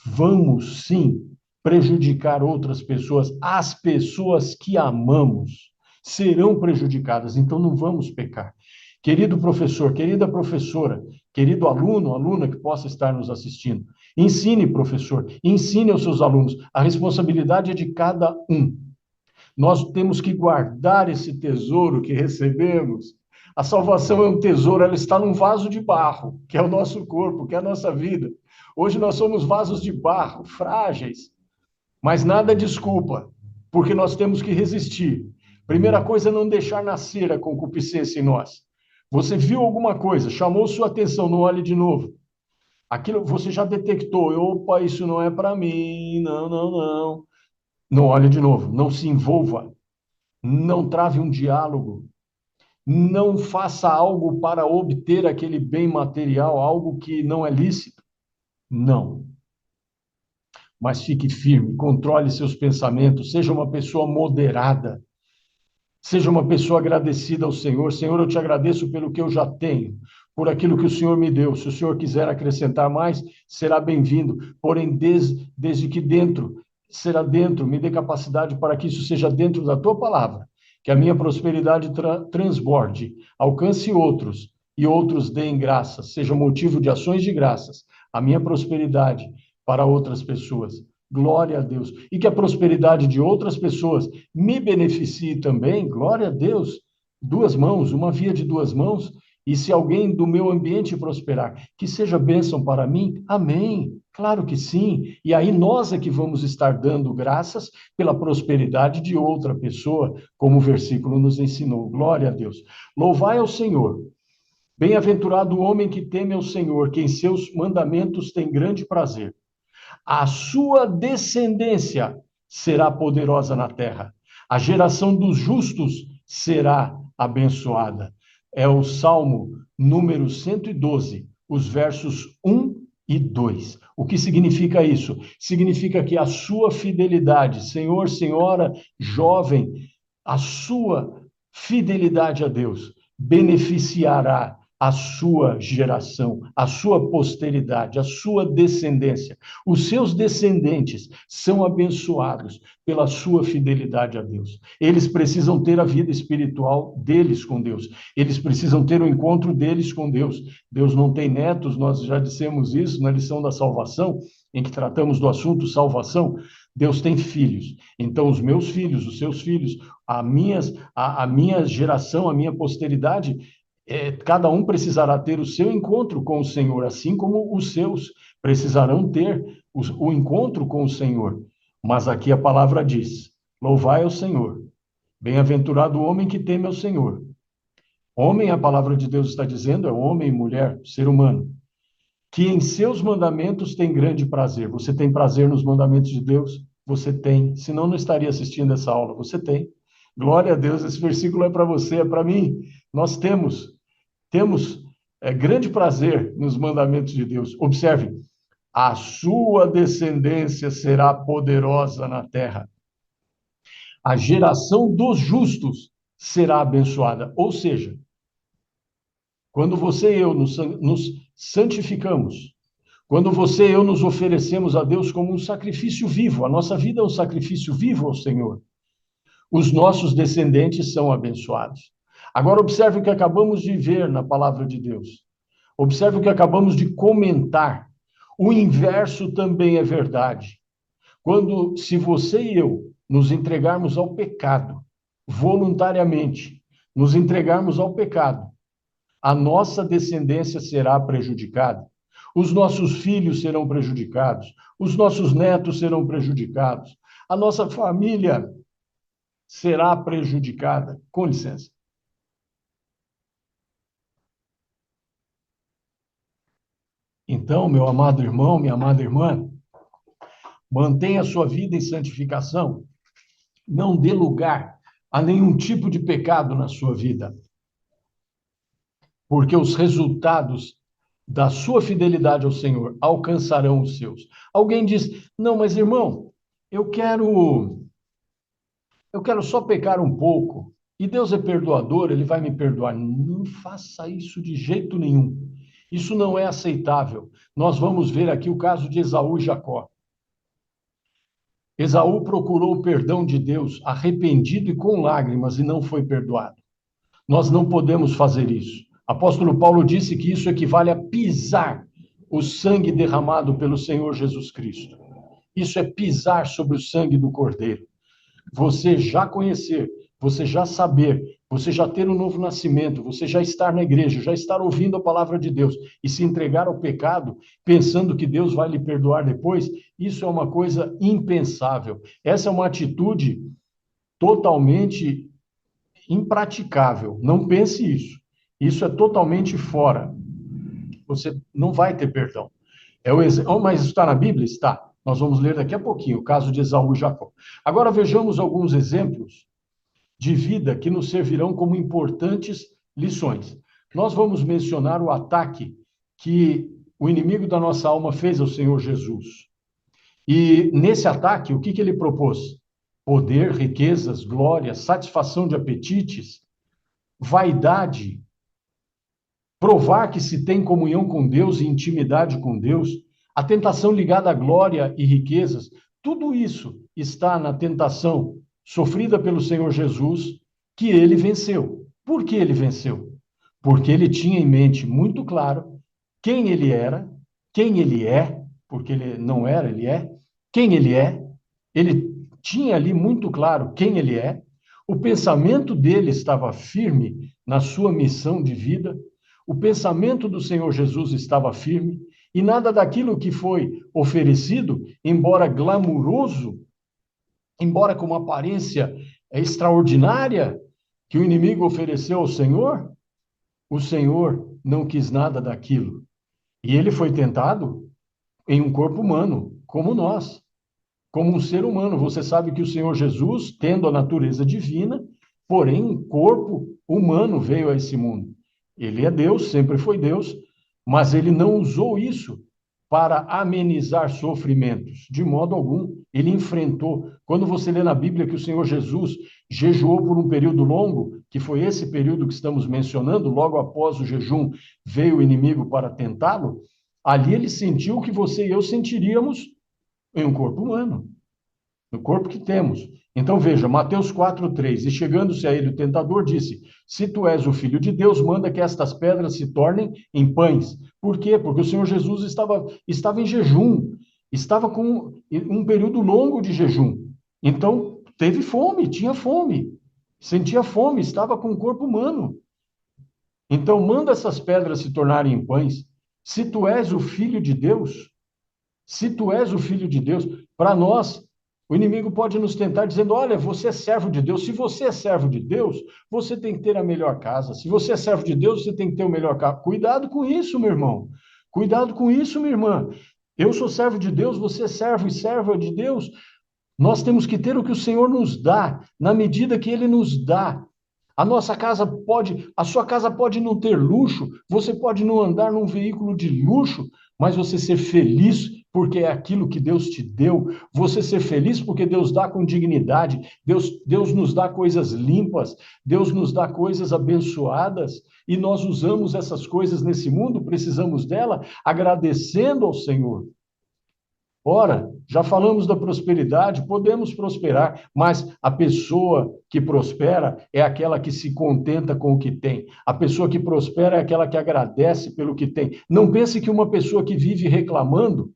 vamos sim prejudicar outras pessoas. As pessoas que amamos serão prejudicadas, então não vamos pecar. Querido professor, querida professora, querido aluno, aluna que possa estar nos assistindo, ensine, professor, ensine aos seus alunos. A responsabilidade é de cada um. Nós temos que guardar esse tesouro que recebemos. A salvação é um tesouro, ela está num vaso de barro, que é o nosso corpo, que é a nossa vida. Hoje nós somos vasos de barro, frágeis, mas nada desculpa, porque nós temos que resistir. Primeira coisa é não deixar nascer a concupiscência em nós. Você viu alguma coisa, chamou sua atenção, não olhe de novo. Aquilo você já detectou, opa, isso não é para mim, não, não, não. Não olhe de novo, não se envolva, não trave um diálogo, não faça algo para obter aquele bem material, algo que não é lícito. Não. Mas fique firme, controle seus pensamentos, seja uma pessoa moderada, seja uma pessoa agradecida ao Senhor. Senhor, eu te agradeço pelo que eu já tenho, por aquilo que o Senhor me deu. Se o Senhor quiser acrescentar mais, será bem-vindo. Porém, desde que dentro, será dentro, me dê capacidade para que isso seja dentro da tua palavra, que a minha prosperidade transborde, alcance outros e outros deem graças, seja motivo de ações de graças, a minha prosperidade para outras pessoas. Glória a Deus. E que a prosperidade de outras pessoas me beneficie também. Glória a Deus. Duas mãos, uma via de duas mãos. E se alguém do meu ambiente prosperar, que seja bênção para mim. Amém. Claro que sim. E aí nós é que vamos estar dando graças pela prosperidade de outra pessoa, como o versículo nos ensinou. Glória a Deus. Louvai ao Senhor. Bem-aventurado o homem que teme ao Senhor, que em seus mandamentos tem grande prazer. A sua descendência será poderosa na terra. A geração dos justos será abençoada. É o Salmo número 112, os versos 1 e 2. O que significa isso? Significa que a sua fidelidade, senhor, senhora, jovem, a sua fidelidade a Deus beneficiará a sua geração, a sua posteridade, a sua descendência. Os seus descendentes são abençoados pela sua fidelidade a Deus. Eles precisam ter a vida espiritual deles com Deus. Eles precisam ter o encontro deles com Deus. Deus não tem netos, nós já dissemos isso na lição da salvação, em que tratamos do assunto salvação. Deus tem filhos. Então, os meus filhos, os seus filhos, a minha geração, a minha posteridade, cada um precisará ter o seu encontro com o Senhor, assim como os seus precisarão ter o encontro com o Senhor. Mas aqui a palavra diz: louvai ao Senhor, bem-aventurado o homem que teme ao Senhor. Homem, a palavra de Deus está dizendo, é homem, mulher, ser humano, que em seus mandamentos tem grande prazer. Você tem prazer nos mandamentos de Deus? Você tem, senão não estaria assistindo essa aula. Você tem. Glória a Deus, esse versículo é para você, é para mim. Nós temos grande prazer nos mandamentos de Deus. Observe, a sua descendência será poderosa na terra. A geração dos justos será abençoada. Ou seja, quando você e eu nos santificamos, quando você e eu nos oferecemos a Deus como um sacrifício vivo, a nossa vida é um sacrifício vivo ao Senhor, os nossos descendentes são abençoados. Agora, observe o que acabamos de ver na palavra de Deus. Observe o que acabamos de comentar. O inverso também é verdade. Se você e eu nos entregarmos ao pecado, voluntariamente, nos entregarmos ao pecado, a nossa descendência será prejudicada. Os nossos filhos serão prejudicados. Os nossos netos serão prejudicados. A nossa família será prejudicada. Com licença. Então, meu amado irmão, minha amada irmã, mantenha a sua vida em santificação. Não dê lugar a nenhum tipo de pecado na sua vida, porque os resultados da sua fidelidade ao Senhor alcançarão os seus. Alguém diz: não, mas irmão, eu quero só pecar um pouco, e Deus é perdoador, Ele vai me perdoar. Não faça isso de jeito nenhum. Isso não é aceitável. Nós vamos ver aqui o caso de Esaú e Jacó. Esaú procurou o perdão de Deus, arrependido e com lágrimas, e não foi perdoado. Nós não podemos fazer isso. Apóstolo Paulo disse que isso equivale a pisar o sangue derramado pelo Senhor Jesus Cristo. Isso é pisar sobre o sangue do Cordeiro. Você já conhecer, você já saber, você já ter um novo nascimento, você já estar na igreja, já estar ouvindo a palavra de Deus e se entregar ao pecado, pensando que Deus vai lhe perdoar depois, isso é uma coisa impensável. Essa é uma atitude totalmente impraticável. Não pense isso. Isso é totalmente fora. Você não vai ter perdão. Mas isso está na Bíblia? Está. Nós vamos ler daqui a pouquinho o caso de Esaú e Jacó. Agora vejamos alguns exemplos de vida que nos servirão como importantes lições. Nós vamos mencionar o ataque que o inimigo da nossa alma fez ao Senhor Jesus. E nesse ataque, o que ele propôs? Poder, riquezas, glória, satisfação de apetites, vaidade, provar que se tem comunhão com Deus e intimidade com Deus, a tentação ligada à glória e riquezas, tudo isso está na tentação sofrida pelo Senhor Jesus, que ele venceu. Por que ele venceu? Porque ele tinha em mente muito claro quem ele era, quem ele é, porque ele não era, ele é, quem ele é, ele tinha ali muito claro quem ele é, o pensamento dele estava firme na sua missão de vida, o pensamento do Senhor Jesus estava firme, e nada daquilo que foi oferecido, embora glamuroso, embora com uma aparência extraordinária, que o inimigo ofereceu ao Senhor, o Senhor não quis nada daquilo. E ele foi tentado em um corpo humano, como nós, como um ser humano. Você sabe que o Senhor Jesus, tendo a natureza divina, porém um corpo humano veio a esse mundo. Ele é Deus, sempre foi Deus, mas ele não usou isso para amenizar sofrimentos, de modo algum. Ele enfrentou. Quando você lê na Bíblia que o Senhor Jesus jejuou por um período longo, que foi esse período que estamos mencionando, logo após o jejum veio o inimigo para tentá-lo, ali ele sentiu o que você e eu sentiríamos em um corpo humano, no corpo que temos. Então veja, Mateus 4:3, e chegando-se a ele o tentador disse: se tu és o filho de Deus, manda que estas pedras se tornem em pães. Por quê? Porque o Senhor Jesus estava em jejum, estava com um período longo de jejum. Então teve fome, tinha fome, sentia fome, estava com o corpo humano. Então manda essas pedras se tornarem em pães. Se tu és o filho de Deus, se tu és o filho de Deus, para nós, o inimigo pode nos tentar dizendo: olha, você é servo de Deus. Se você é servo de Deus, você tem que ter a melhor casa. Se você é servo de Deus, você tem que ter o melhor carro. Cuidado com isso, meu irmão. Cuidado com isso, minha irmã. Eu sou servo de Deus, você é servo e serva de Deus. Nós temos que ter o que o Senhor nos dá, na medida que Ele nos dá. A sua casa pode não ter luxo, você pode não andar num veículo de luxo, mas você ser feliz porque é aquilo que Deus te deu, você ser feliz porque Deus dá com dignidade, Deus nos dá coisas limpas, Deus nos dá coisas abençoadas, e nós usamos essas coisas nesse mundo, precisamos dela, agradecendo ao Senhor. Ora, já falamos da prosperidade, podemos prosperar, mas a pessoa que prospera é aquela que se contenta com o que tem. A pessoa que prospera é aquela que agradece pelo que tem. Não pense que uma pessoa que vive reclamando.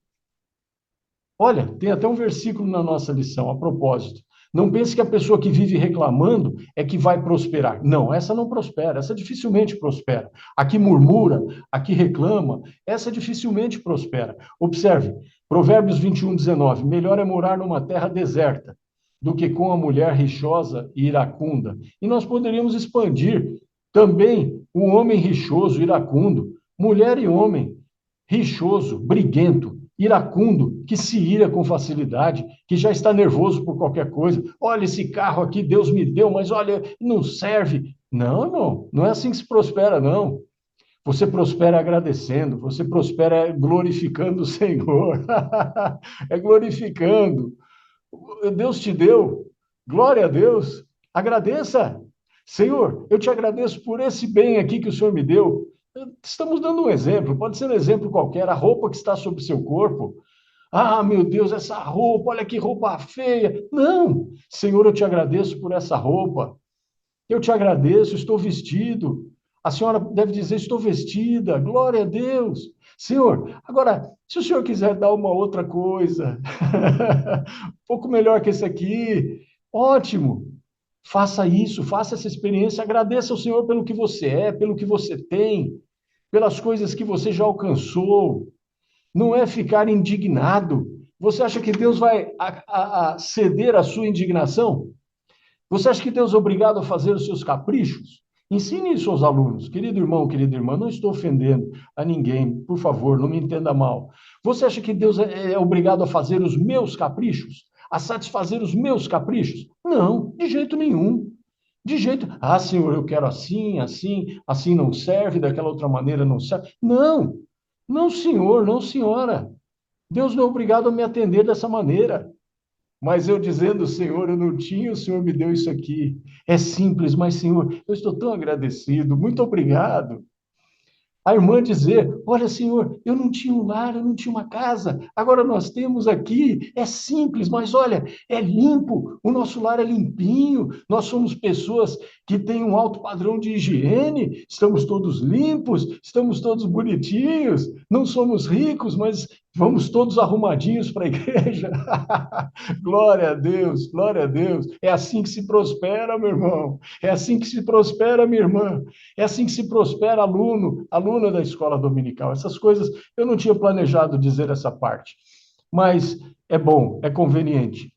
Olha, tem até um versículo na nossa lição, a propósito. Não pense que a pessoa que vive reclamando é que vai prosperar. Não, essa não prospera, essa dificilmente prospera. A que murmura, a que reclama, essa dificilmente prospera. Observe, Provérbios 21:19. Melhor é morar numa terra deserta do que com a mulher rixosa e iracunda. E nós poderíamos expandir também o homem rixoso, iracundo, mulher e homem rixoso, briguento, iracundo, que se ira com facilidade, que já está nervoso por qualquer coisa. Olha, esse carro aqui Deus me deu, mas olha, não serve. Não, irmão, não é assim que se prospera, não. Você prospera agradecendo, você prospera glorificando o Senhor. É glorificando. Deus te deu. Glória a Deus. Agradeça. Senhor, eu te agradeço por esse bem aqui que o Senhor me deu. Estamos dando um exemplo, pode ser um exemplo qualquer, a roupa que está sobre o seu corpo. Ah, meu Deus, essa roupa, olha que roupa feia. Não, Senhor, eu te agradeço por essa roupa. Eu te agradeço, estou vestido. A senhora deve dizer: estou vestida, glória a Deus. Senhor, agora, se o senhor quiser dar uma outra coisa, um pouco melhor que esse aqui, ótimo. Faça isso, faça essa experiência, agradeça ao Senhor pelo que você é, pelo que você tem, pelas coisas que você já alcançou. Não é ficar indignado. Você acha que Deus vai a ceder à sua indignação? Você acha que Deus é obrigado a fazer os seus caprichos? Ensine isso aos alunos. Querido irmão, querida irmã, não estou ofendendo a ninguém, por favor, não me entenda mal. Você acha que Deus é obrigado a fazer os meus caprichos? A satisfazer os meus caprichos? Não, de jeito nenhum. De jeito, ah, Senhor, eu quero assim, assim, assim não serve, daquela outra maneira não serve. Não, não, senhor, não, senhora. Deus não é obrigado a me atender dessa maneira. Mas eu dizendo: Senhor, eu não tinha, o Senhor me deu isso aqui. É simples, mas, Senhor, eu estou tão agradecido. Muito obrigado. A irmã dizer: olha, Senhor, eu não tinha um lar, eu não tinha uma casa, agora nós temos aqui. É simples, mas olha, é limpo, o nosso lar é limpinho, nós somos pessoas que têm um alto padrão de higiene, estamos todos limpos, estamos todos bonitinhos, não somos ricos, mas vamos todos arrumadinhos para a igreja. Glória a Deus, glória a Deus. É assim que se prospera, meu irmão. É assim que se prospera, minha irmã. É assim que se prospera, aluno, aluna da escola dominical. Essas coisas, eu não tinha planejado dizer essa parte, mas é bom, é conveniente.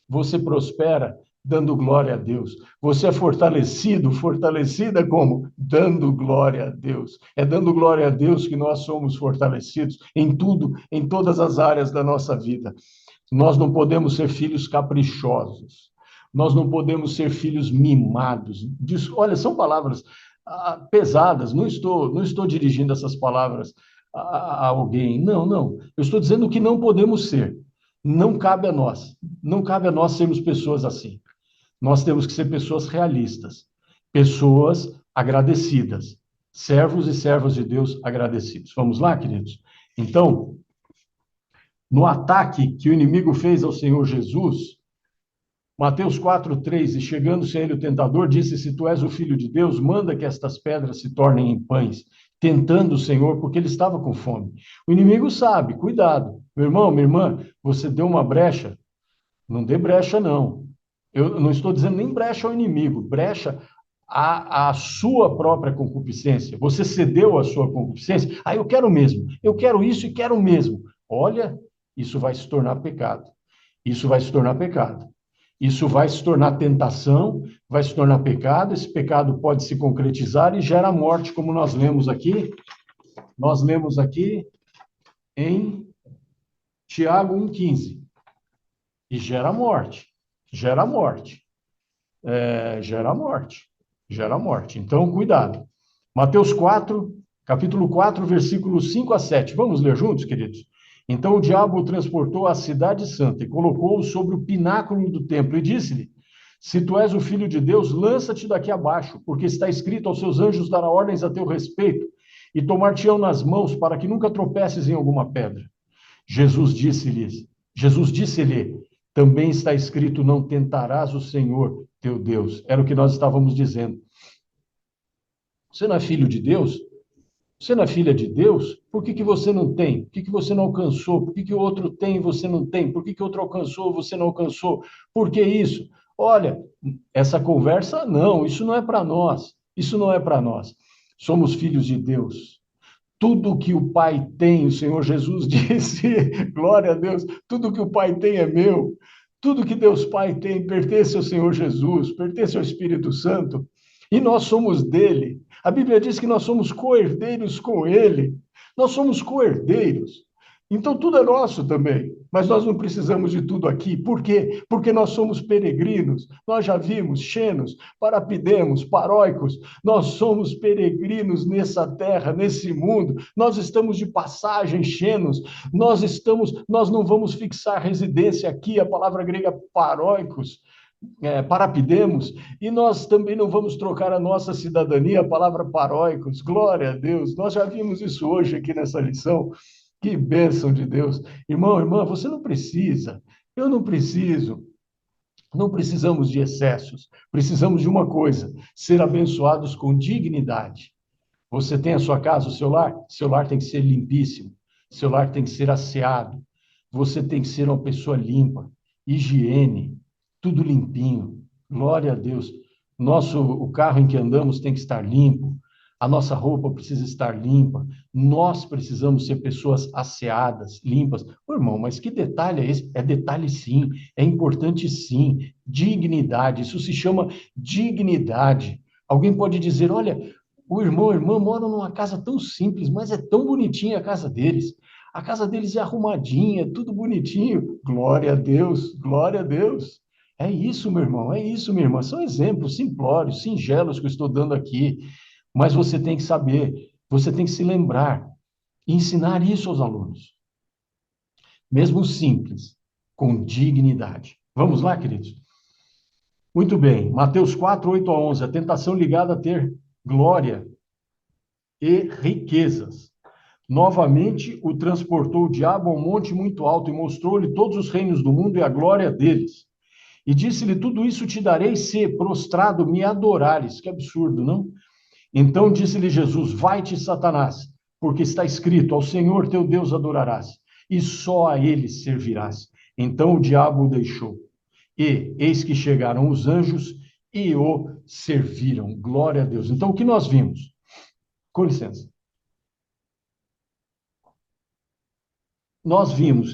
Você prospera Dando glória a Deus. Você é fortalecido, fortalecida como? Dando glória a Deus. É dando glória a Deus que nós somos fortalecidos em tudo, em todas as áreas da nossa vida. Nós não podemos ser filhos caprichosos. Nós não podemos ser filhos mimados. Olha, são palavras pesadas. Não estou dirigindo essas palavras a alguém. Não, não. Eu estou dizendo que não podemos ser. Não cabe a nós. Não cabe a nós sermos pessoas assim. Nós temos que ser pessoas realistas, pessoas agradecidas, servos e servas de Deus agradecidos. Vamos lá, queridos? Então, no ataque que o inimigo fez ao Senhor Jesus, Mateus 4:3, e chegando-se a ele o tentador, disse: Se tu és o filho de Deus, manda que estas pedras se tornem em pães, tentando o Senhor, porque ele estava com fome. O inimigo sabe, cuidado. Meu irmão, minha irmã, você deu uma brecha, não dê brecha, não. Eu não estou dizendo nem brecha ao inimigo, brecha à sua própria concupiscência. Você cedeu à sua concupiscência. Ah, eu quero mesmo, eu quero isso e quero mesmo. Olha, isso vai se tornar pecado. Isso vai se tornar pecado. Isso vai se tornar tentação, vai se tornar pecado. Esse pecado pode se concretizar e gera morte, como nós lemos aqui. Nós lemos aqui em Tiago 1,15. E gera morte. Gera morte. Gera morte. Gera morte. Então, cuidado. Mateus 4, capítulo 4, versículos 5 a 7. Vamos ler juntos, queridos? Então o diabo o transportou à cidade santa e colocou-o sobre o pináculo do templo e disse-lhe: Se tu és o filho de Deus, lança-te daqui abaixo, porque está escrito: aos seus anjos dará ordens a teu respeito e tomar-te-ão nas mãos para que nunca tropeces em alguma pedra. Jesus disse-lhe, também está escrito: não tentarás o Senhor teu Deus. Era o que nós estávamos dizendo. Você não é filho de Deus? Você não é filha de Deus? Por que você não tem? Por que você não alcançou? Por que o outro tem e você não tem? Por que outro alcançou e você não alcançou? Por que isso? Olha, essa conversa, não, isso não é para nós. Isso não é para nós. Somos filhos de Deus. Tudo que o Pai tem, o Senhor Jesus disse, glória a Deus, tudo que o Pai tem é meu. Tudo que Deus Pai tem pertence ao Senhor Jesus, pertence ao Espírito Santo, e nós somos dele. A Bíblia diz que nós somos co-herdeiros com ele. Nós somos co-herdeiros. Então tudo é nosso também, mas nós não precisamos de tudo aqui. Por quê? Porque nós somos peregrinos. Nós já vimos xenos, parapidemos, paróicos. Nós somos peregrinos nessa terra, nesse mundo. Nós estamos de passagem, xenos. Nós não vamos fixar residência aqui. A palavra grega paróicos, parapidemos, e nós também não vamos trocar a nossa cidadania, a palavra paróicos. Glória a Deus. Nós já vimos isso hoje aqui nessa lição. Que bênção de Deus. Irmão, irmã, você não precisa, eu não preciso, não precisamos de excessos, precisamos de uma coisa: ser abençoados com dignidade. Você tem a sua casa, o seu lar tem que ser limpíssimo, seu lar tem que ser asseado, você tem que ser uma pessoa limpa, higiene, tudo limpinho. Glória a Deus. O carro em que andamos tem que estar limpo, a nossa roupa precisa estar limpa, nós precisamos ser pessoas asseadas, limpas. Ô, irmão, mas que detalhe é esse? É detalhe sim, é importante sim. Dignidade, isso se chama dignidade. Alguém pode dizer: olha, o irmão e a irmã moram numa casa tão simples, mas é tão bonitinha a casa deles. A casa deles é arrumadinha, tudo bonitinho. Glória a Deus, glória a Deus. É isso, meu irmão, é isso, minha irmã. São exemplos simplórios, singelos que eu estou dando aqui. Mas você tem que saber, você tem que se lembrar e ensinar isso aos alunos. Mesmo simples, com dignidade. Vamos lá, queridos? Muito bem. Mateus 4, 8 a 11. A tentação ligada a ter glória e riquezas. Novamente o transportou o diabo a um monte muito alto e mostrou-lhe todos os reinos do mundo e a glória deles. E disse-lhe: tudo isso te darei se, prostrado, me adorares. Que absurdo, não? Então disse-lhe Jesus: vai-te, Satanás, porque está escrito: ao Senhor teu Deus adorarás, e só a ele servirás. Então o diabo o deixou. E eis que chegaram os anjos e o serviram. Glória a Deus. Então o que nós vimos? Com licença.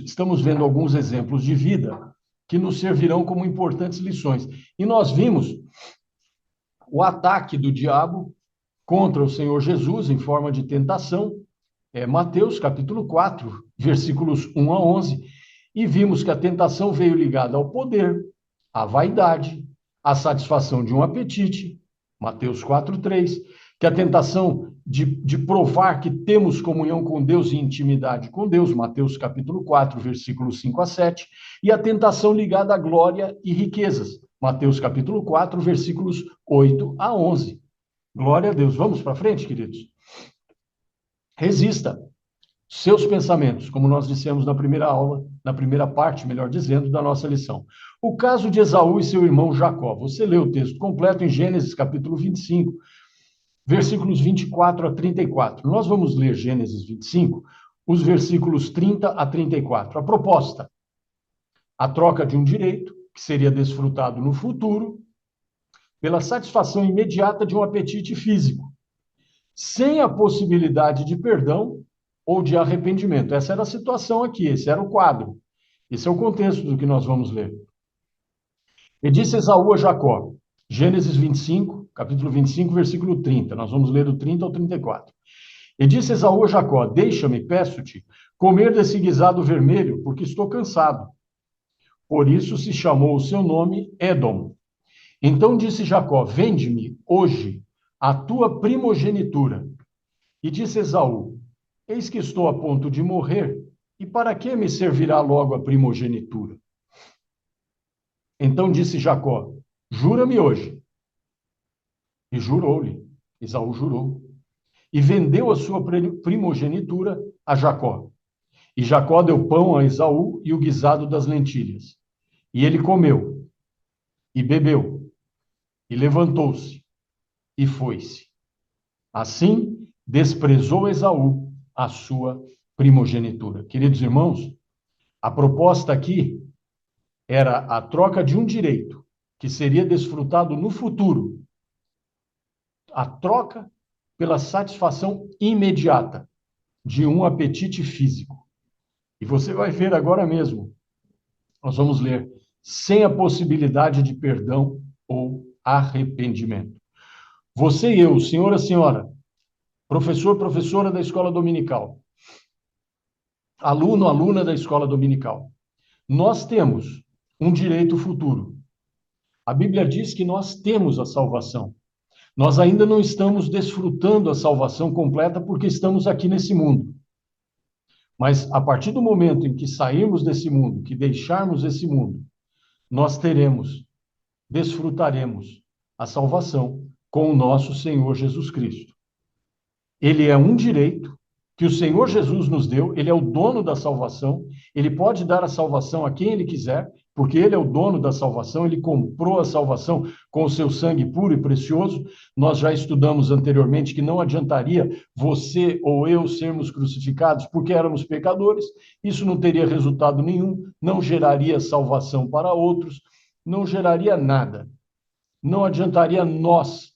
Estamos vendo alguns exemplos de vida que nos servirão como importantes lições. E nós vimos o ataque do diabo contra o Senhor Jesus em forma de tentação, Mateus capítulo 4, versículos 1 a 11, e vimos que a tentação veio ligada ao poder, à vaidade, à satisfação de um apetite, Mateus 4:3, que a tentação de provar que temos comunhão com Deus e intimidade com Deus, Mateus capítulo 4, versículos 5 a 7, e a tentação ligada à glória e riquezas, Mateus capítulo 4, versículos 8 a 11. Glória a Deus. Vamos para frente, queridos? Resista seus pensamentos, como nós dissemos na primeira aula, na primeira parte, melhor dizendo, da nossa lição. O caso de Esaú e seu irmão Jacó. Você lê o texto completo em Gênesis capítulo 25, versículos 24 a 34. Nós vamos ler Gênesis 25, os versículos 30 a 34. A proposta: a troca de um direito, que seria desfrutado no futuro, pela satisfação imediata de um apetite físico, sem a possibilidade de perdão ou de arrependimento. Essa era a situação aqui, esse era o quadro. Esse é o contexto do que nós vamos ler. E disse Esaú a Jacó, Gênesis 25, capítulo 25, versículo 30. Nós vamos ler do 30 ao 34. E disse Esaú a Jacó, deixa-me, peço-te, comer desse guisado vermelho, porque estou cansado. Por isso se chamou o seu nome Edom. Então disse Jacó, vende-me hoje a tua primogenitura. E disse Esaú, eis que estou a ponto de morrer, e para que me servirá logo a primogenitura? Então disse Jacó, jura-me hoje. E jurou-lhe, Esaú jurou. E vendeu a sua primogenitura a Jacó. E Jacó deu pão a Esaú e o guisado das lentilhas. E ele comeu, e bebeu, e levantou-se, e foi-se. Assim, desprezou Esaú a sua primogenitura. Queridos irmãos, a proposta aqui era a troca de um direito que seria desfrutado no futuro. A troca pela satisfação imediata de um apetite físico. E você vai ver agora mesmo. Nós vamos ler sem a possibilidade de perdão ou arrependimento. Você e eu, senhora, senhora, professor, professora da escola dominical, aluno, aluna da escola dominical, nós temos um direito futuro. A Bíblia diz que nós temos a salvação. Nós ainda não estamos desfrutando a salvação completa porque estamos aqui nesse mundo. Mas a partir do momento em que sairmos desse mundo, que deixarmos esse mundo, nós desfrutaremos a salvação com o nosso Senhor Jesus Cristo. Ele é um direito que o Senhor Jesus nos deu, ele é o dono da salvação, ele pode dar a salvação a quem ele quiser, porque ele é o dono da salvação, ele comprou a salvação com o seu sangue puro e precioso. Nós já estudamos anteriormente que não adiantaria você ou eu sermos crucificados porque éramos pecadores, isso não teria resultado nenhum, não geraria salvação para outros, não geraria nada. Não adiantaria nós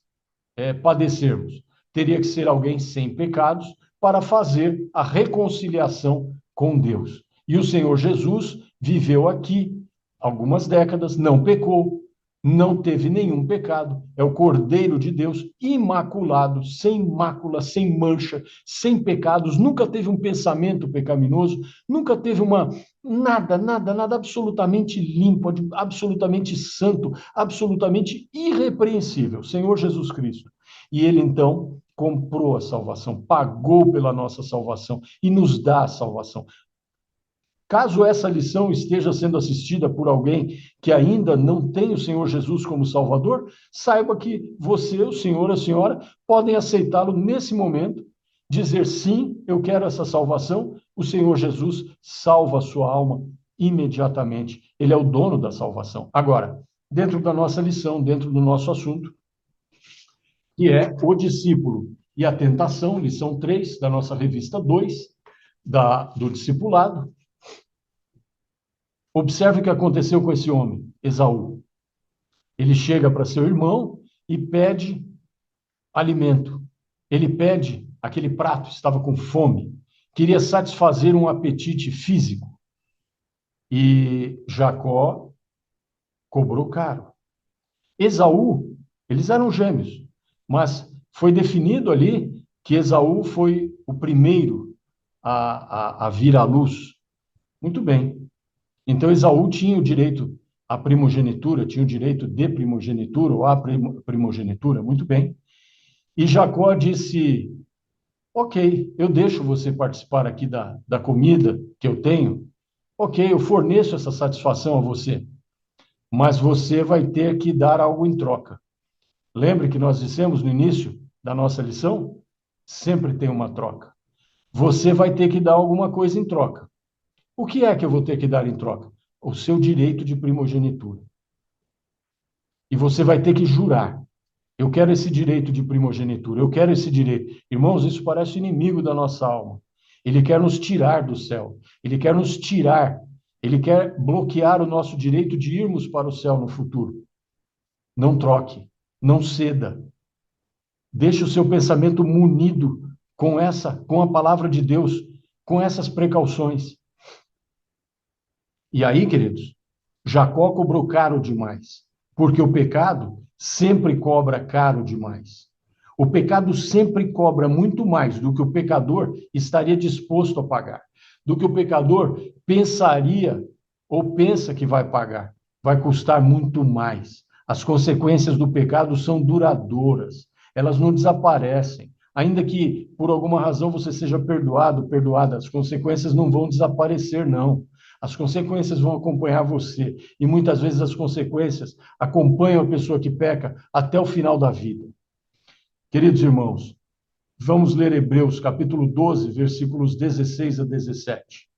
padecermos. Teria que ser alguém sem pecados para fazer a reconciliação com Deus. E o Senhor Jesus viveu aqui algumas décadas, não pecou, não teve nenhum pecado, é o Cordeiro de Deus, imaculado, sem mácula, sem mancha, sem pecados, nunca teve um pensamento pecaminoso, nunca teve nada, absolutamente limpo, absolutamente santo, absolutamente irrepreensível, Senhor Jesus Cristo. E ele, então, comprou a salvação, pagou pela nossa salvação e nos dá a salvação. Caso essa lição esteja sendo assistida por alguém que ainda não tem o Senhor Jesus como Salvador, saiba que você, o senhor, a senhora, podem aceitá-lo nesse momento, dizer sim, eu quero essa salvação, o Senhor Jesus salva a sua alma imediatamente. Ele é o dono da salvação. Agora, dentro da nossa lição, dentro do nosso assunto, que é o discípulo e a tentação, lição 3 da nossa revista 2, do discipulado. Observe o que aconteceu com esse homem, Esaú. Ele chega para seu irmão e pede alimento. Ele pede aquele prato, estava com fome, queria satisfazer um apetite físico. E Jacó cobrou caro. Esaú, eles eram gêmeos, mas foi definido ali que Esaú foi o primeiro a vir à luz. Muito bem. Então, Esaú tinha o direito à primogenitura, tinha o direito de primogenitura ou à primogenitura, muito bem. E Jacó disse: ok, eu deixo você participar aqui da comida que eu tenho. Ok, eu forneço essa satisfação a você, mas você vai ter que dar algo em troca. Lembre que nós dissemos no início da nossa lição? Sempre tem uma troca. Você vai ter que dar alguma coisa em troca. O que é que eu vou ter que dar em troca? O seu direito de primogenitura. E você vai ter que jurar: eu quero esse direito de primogenitura, eu quero esse direito. Irmãos, isso parece inimigo da nossa alma. Ele quer nos tirar do céu, ele quer nos tirar, ele quer bloquear o nosso direito de irmos para o céu no futuro. Não troque, não ceda. Deixe o seu pensamento munido com a palavra de Deus, com essas precauções. E aí, queridos, Jacó cobrou caro demais, porque o pecado sempre cobra caro demais. O pecado sempre cobra muito mais do que o pecador estaria disposto a pagar, do que o pecador pensaria ou pensa que vai pagar. Vai custar muito mais. As consequências do pecado são duradouras, elas não desaparecem. Ainda que por alguma razão você seja perdoado, perdoada, as consequências não vão desaparecer, não. As consequências vão acompanhar você. E muitas vezes as consequências acompanham a pessoa que peca até o final da vida. Queridos irmãos, vamos ler Hebreus capítulo 12, versículos 16 a 17.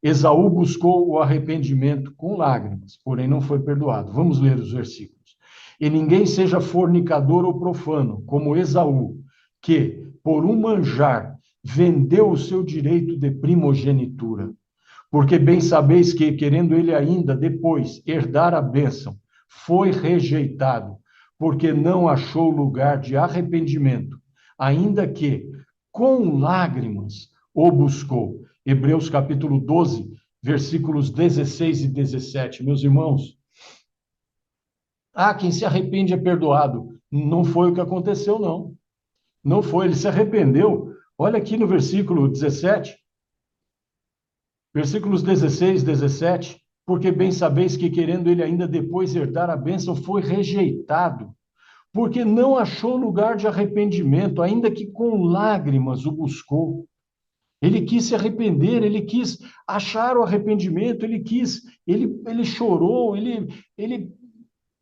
Esaú buscou o arrependimento com lágrimas, porém não foi perdoado. Vamos ler os versículos. E ninguém seja fornicador ou profano, como Esaú, que, por um manjar, vendeu o seu direito de primogenitura. Porque bem sabeis que, querendo ele ainda depois herdar a bênção, foi rejeitado, porque não achou lugar de arrependimento, ainda que com lágrimas o buscou. Hebreus capítulo 12, versículos 16 e 17. Meus irmãos, quem se arrepende é perdoado. Não foi o que aconteceu, não. Não foi, ele se arrependeu. Olha aqui no versículo 17. Versículos 16, 17, porque bem sabeis que, querendo ele ainda depois herdar a bênção, foi rejeitado, porque não achou lugar de arrependimento, ainda que com lágrimas o buscou. Ele quis se arrepender, ele quis achar o arrependimento, ele chorou,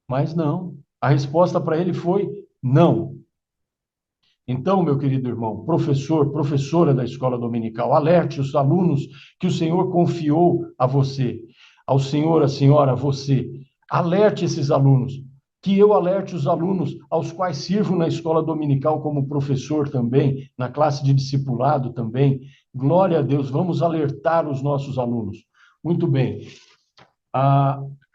mas não. A resposta para ele foi não. Então, meu querido irmão, professor, professora da escola dominical, alerte os alunos que o Senhor confiou a você, ao senhor, a senhora, a você. Alerte esses alunos, que eu alerte os alunos aos quais sirvo na escola dominical como professor também, na classe de discipulado também. Glória a Deus, vamos alertar os nossos alunos. Muito bem.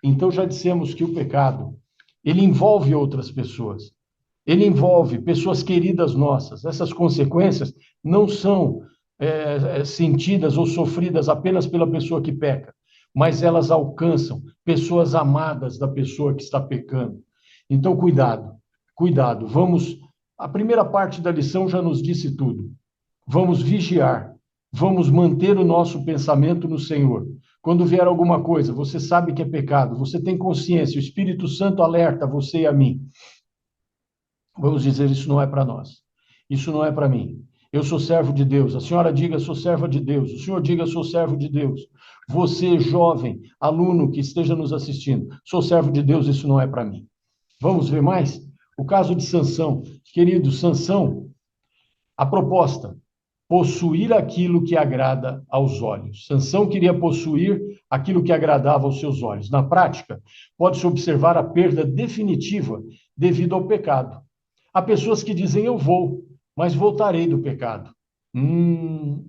Então, já dissemos que o pecado, ele envolve outras pessoas. Ele envolve pessoas queridas nossas. Essas consequências não são sentidas ou sofridas apenas pela pessoa que peca, mas elas alcançam pessoas amadas da pessoa que está pecando. Então, cuidado, cuidado. A primeira parte da lição já nos disse tudo. Vamos vigiar, vamos manter o nosso pensamento no Senhor. Quando vier alguma coisa, você sabe que é pecado, você tem consciência, o Espírito Santo alerta você e a mim. Vamos dizer, isso não é para nós. Isso não é para mim. Eu sou servo de Deus. A senhora diga, sou serva de Deus. O senhor diga, sou servo de Deus. Você, jovem, aluno que esteja nos assistindo, sou servo de Deus, isso não é para mim. Vamos ver mais? O caso de Sansão. Querido, Sansão, a proposta, possuir aquilo que agrada aos olhos. Sansão queria possuir aquilo que agradava aos seus olhos. Na prática, pode-se observar a perda definitiva devido ao pecado. Há pessoas que dizem, eu vou, mas voltarei do pecado. Um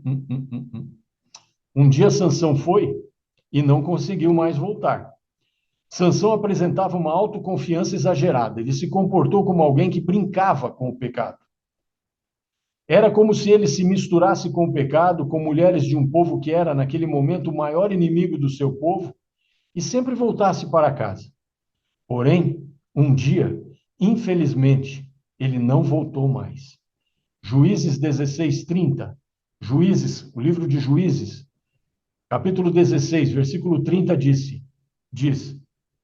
dia Sansão foi e não conseguiu mais voltar. Sansão apresentava uma autoconfiança exagerada. Ele se comportou como alguém que brincava com o pecado. Era como se ele se misturasse com o pecado, com mulheres de um povo que era, naquele momento, o maior inimigo do seu povo, e sempre voltasse para casa. Porém, um dia, infelizmente, ele não voltou mais. Juízes 16:30. Juízes, o livro de Juízes, capítulo 16, versículo 30 diz: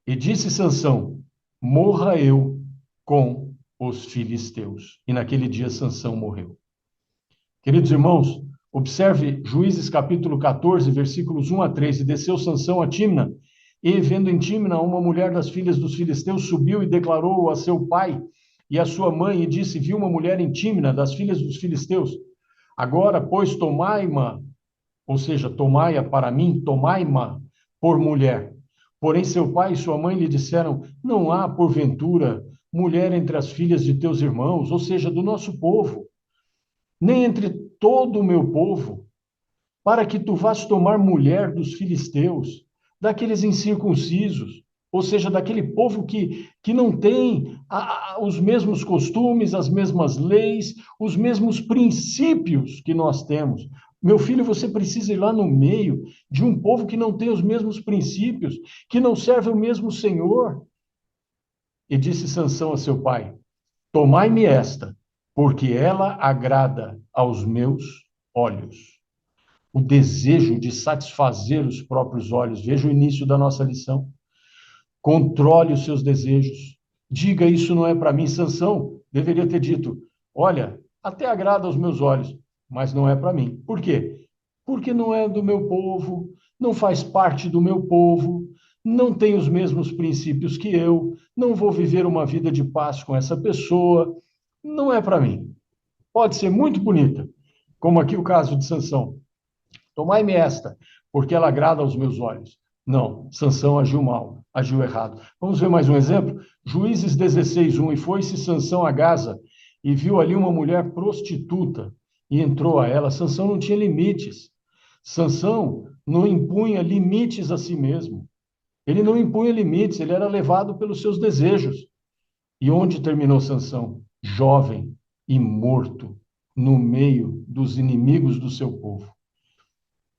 E disse Sansão: Morra eu com os filisteus. E naquele dia Sansão morreu. Queridos irmãos, observe Juízes capítulo 14, versículos 1 a 3. E desceu Sansão a Tímna, e vendo em Tímna uma mulher das filhas dos filisteus, subiu e declarou a seu pai e a sua mãe, e disse: Vi uma mulher em Tímna das filhas dos filisteus. Agora, pois, tomai-ma, ou seja, tomai-a para mim, tomai-ma por mulher. Porém, seu pai e sua mãe lhe disseram: Não há, porventura, mulher entre as filhas de teus irmãos, ou seja, do nosso povo, nem entre todo o meu povo, para que tu vás tomar mulher dos filisteus, daqueles incircuncisos, ou seja, daquele povo que não tem os mesmos costumes, as mesmas leis, os mesmos princípios que nós temos. Meu filho, você precisa ir lá no meio de um povo que não tem os mesmos princípios, que não serve o mesmo Senhor. E disse Sansão a seu pai: Tomai-me esta, porque ela agrada aos meus olhos. O desejo de satisfazer os próprios olhos. Veja o início da nossa lição. Controle os seus desejos. Diga: isso não é para mim. Sansão deveria ter dito: olha, até agrada aos meus olhos, mas não é para mim. Por quê? Porque não é do meu povo, não faz parte do meu povo, não tem os mesmos princípios que eu, não vou viver uma vida de paz com essa pessoa, não é para mim. Pode ser muito bonita, como aqui o caso de Sansão. Tomai-me esta, porque ela agrada aos meus olhos. Não, Sansão agiu mal, agiu errado. Vamos ver mais um exemplo? Juízes 16:1. E foi-se Sansão a Gaza, e viu ali uma mulher prostituta, e entrou a ela. Sansão não tinha limites. Sansão não impunha limites a si mesmo. Ele não impunha limites, ele era levado pelos seus desejos. E onde terminou Sansão? Jovem e morto, no meio dos inimigos do seu povo.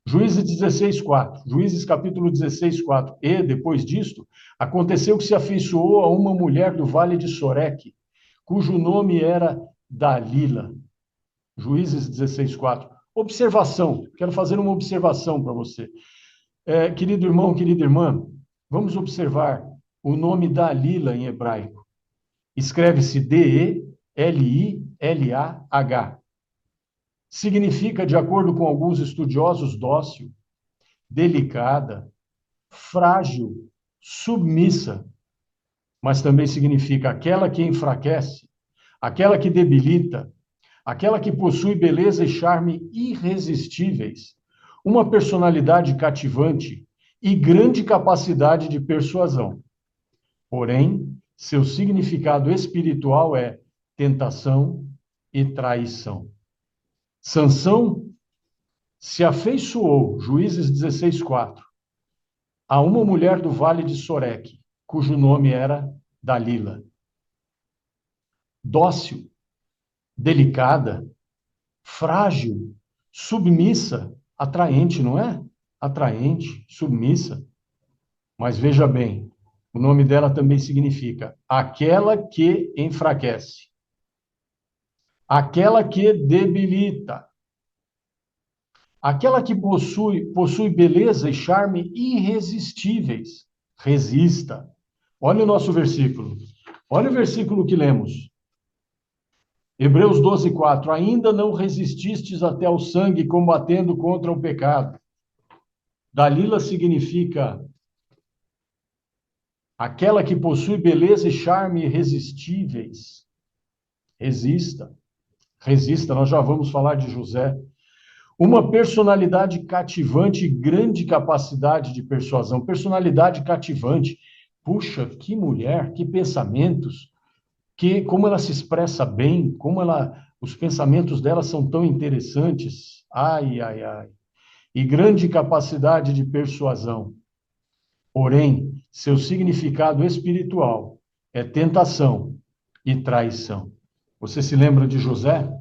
Juízes 16:4. Juízes capítulo 16:4. E, depois disto, aconteceu que se afeiçoou a uma mulher do vale de Soreque, cujo nome era Dalila. Juízes 16:4. Observação. Quero fazer uma observação para você. Querido irmão, querida irmã, vamos observar o nome Dalila em hebraico. Escreve-se Delilah. Significa, de acordo com alguns estudiosos, dócil, delicada, frágil, submissa, mas também significa aquela que enfraquece, aquela que debilita, aquela que possui beleza e charme irresistíveis, uma personalidade cativante e grande capacidade de persuasão. Porém, seu significado espiritual é tentação e traição. Sansão se afeiçoou, Juízes 16:4, a uma mulher do vale de Soreque, cujo nome era Dalila. Dócil, delicada, frágil, submissa, atraente, não é? Atraente, submissa. Mas veja bem, o nome dela também significa aquela que enfraquece, aquela que debilita, aquela que possui beleza e charme irresistíveis. Resista. Olha o nosso versículo. Olha o versículo que lemos. Hebreus 12:4. Ainda não resististes até ao sangue, combatendo contra o pecado. Dalila significa aquela que possui beleza e charme irresistíveis. Resista. Resista. Nós já vamos falar de José. Uma personalidade cativante e grande capacidade de persuasão. Personalidade cativante. Puxa, que mulher, que pensamentos, como ela se expressa bem, os pensamentos dela são tão interessantes. Ai, ai, ai. E grande capacidade de persuasão. Porém, seu significado espiritual é tentação e traição. Você se lembra de José?